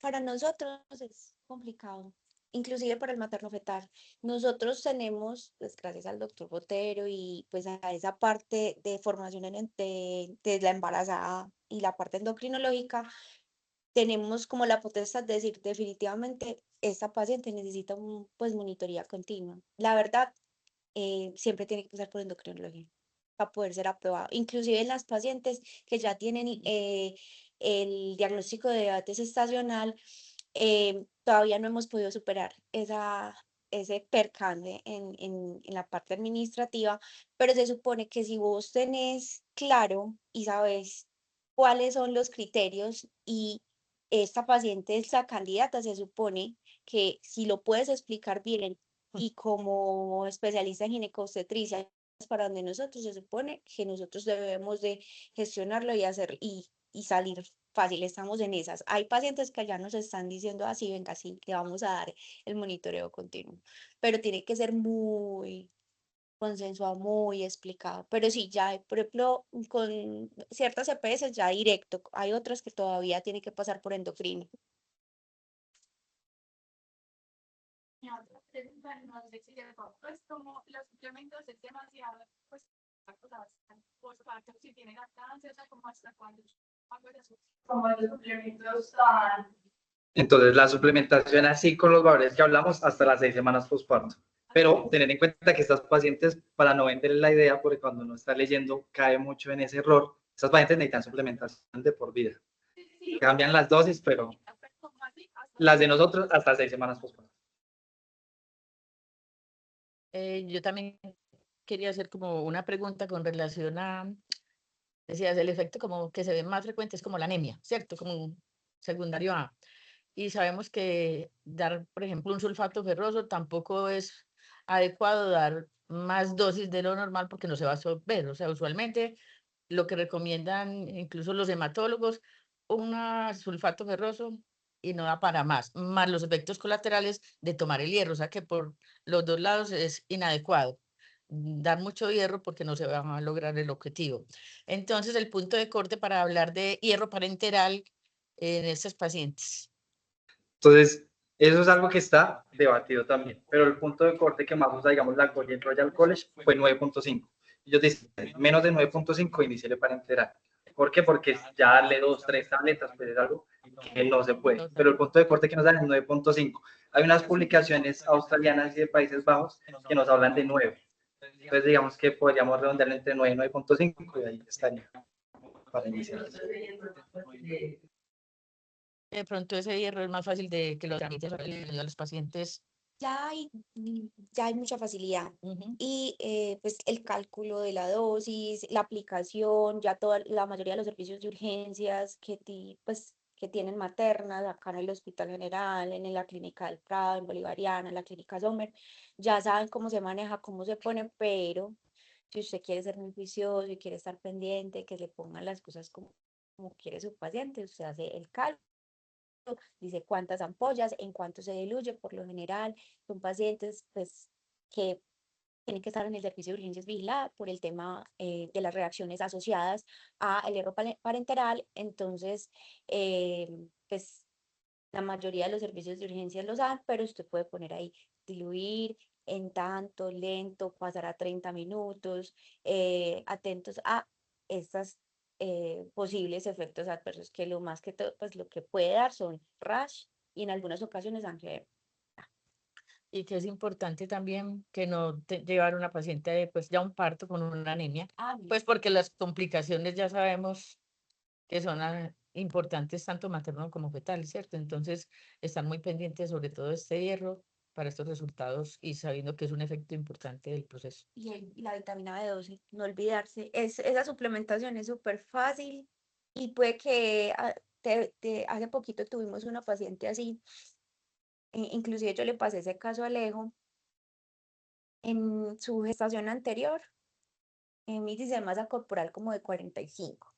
Para nosotros es complicado, inclusive para el materno fetal. Nosotros tenemos, pues gracias al doctor Botero y pues a esa parte de formación de la embarazada y la parte endocrinológica, tenemos como la potestad de decir definitivamente esta paciente necesita pues monitoría continua. La verdad, siempre tiene que pasar por endocrinología para poder ser aprobado. Inclusive en las pacientes que ya tienen el diagnóstico de diabetes estacional, todavía no hemos podido superar ese percance en la parte administrativa, pero se supone que si vos tenés claro y sabes cuáles son los criterios y esta paciente es la candidata, se supone que si lo puedes explicar bien y como especialista en ginecobstetricia, para donde nosotros se supone que nosotros debemos de gestionarlo y hacer y salir fácil, estamos en esas. Hay pacientes que ya nos están diciendo así, venga, sí, le vamos a dar el monitoreo continuo, pero tiene que ser muy consensuado, muy explicado. Pero sí, ya, por ejemplo, con ciertas EPS ya directo, hay otras que todavía tienen que pasar por endocrino. Pues como los suplementos es demasiado, pues, si tiene lactancia, o sea, como hasta cuando como los suplementos tan... Entonces, la suplementación así con los valores que hablamos hasta las 6 semanas postparto. Pero tener en cuenta que estas pacientes, para no venderles la idea, porque cuando uno está leyendo cae mucho en ese error, estas pacientes necesitan suplementación de por vida. Cambian las dosis, pero las de nosotros hasta 6 semanas postparto. Yo también quería hacer como una pregunta con relación a, decías, el efecto como que se ve más frecuente es como la anemia, ¿cierto? Como un secundario A. Y sabemos que dar, por ejemplo, un sulfato ferroso tampoco es adecuado dar más dosis de lo normal porque no se va a absorber. O sea, usualmente lo que recomiendan incluso los hematólogos, un sulfato ferroso y no da para más los efectos colaterales de tomar el hierro, o sea que por los dos lados es inadecuado dar mucho hierro porque no se va a lograr el objetivo. Entonces, el punto de corte para hablar de hierro parenteral en estos pacientes. Entonces, eso es algo que está debatido también, pero el punto de corte que más usa, digamos, la Royal College fue 9.5. Ellos dicen, menos de 9.5 iníciele parenteral. ¿Por qué? Porque ya darle 2, 3 tabletas, pues es algo que no se puede. Pero el punto de corte que nos dan es 9.5. Hay unas publicaciones australianas y de Países Bajos que nos hablan de 9. Entonces, digamos que podríamos redondearlo entre 9 y 9.5 y ahí estaría para iniciar. De pronto ese hierro es más fácil de que lo tramiten a los pacientes. Ya hay mucha facilidad. Y pues el cálculo de la dosis, la aplicación, ya la mayoría de los servicios de urgencias que tienen maternas, acá en el Hospital General, en la Clínica del Prado, en Bolivariana, en la Clínica Sommer, ya saben cómo se maneja, cómo se pone, pero si usted quiere ser muy juicioso y quiere estar pendiente, que le pongan las cosas como quiere su paciente, usted hace el cálculo, dice cuántas ampollas, en cuánto se diluye. Por lo general son pacientes pues que tienen que estar en el servicio de urgencias vigilada por el tema de las reacciones asociadas al hierro parenteral. Entonces, pues la mayoría de los servicios de urgencias los dan, pero usted puede poner ahí diluir en tanto, lento, pasar a 30 minutos, atentos a estas posibles efectos adversos, que lo más que todo, pues lo que puede dar son rash y en algunas ocasiones sangre. Y que es importante también que no llevar a una paciente pues ya un parto con una anemia, pues porque las complicaciones ya sabemos que son importantes tanto materno como fetal, ¿cierto? Entonces, están muy pendientes sobre todo de este hierro para estos resultados y sabiendo que es un efecto importante del proceso. Y la vitamina B12, no olvidarse. Esa suplementación es súper fácil y puede que hace poquito tuvimos una paciente así, inclusive yo le pasé ese caso a Alejo, en su gestación anterior, en mi índice de masa corporal como de 45.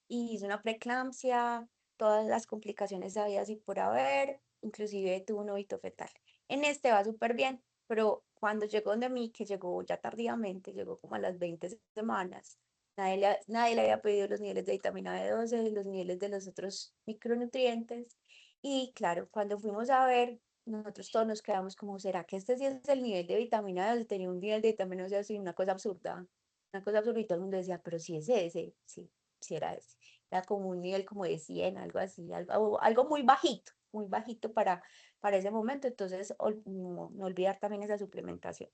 Y hizo una preeclampsia, todas las complicaciones habidas y por haber, inclusive tuvo un óbito fetal. En este va súper bien, pero cuando llegó donde mí, que llegó ya tardíamente, llegó como a las 20 semanas, nadie le había pedido los niveles de vitamina B12, los niveles de los otros micronutrientes. Y claro, cuando fuimos a ver, nosotros todos nos quedamos como, ¿será que este sí es el nivel de vitamina B12? Tenía un nivel de vitamina B12 así, una cosa absurda. Una cosa absurda y todo el mundo decía, pero si es ese, sí, si era ese. Era como un nivel como de 100, algo así, algo muy bajito para ese momento. Entonces, no olvidar también esa suplementación.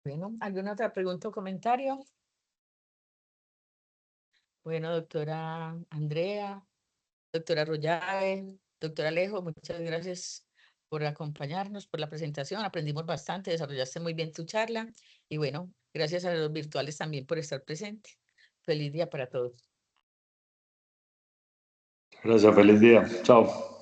Bueno, ¿alguna otra pregunta o comentario? Bueno, doctora Andrea, doctora Royave, doctora Alejo, muchas gracias por acompañarnos, por la presentación. Aprendimos bastante, desarrollaste muy bien tu charla y bueno, gracias a los virtuales también por estar presente. Feliz día para todos. Gracias, feliz día. Chao.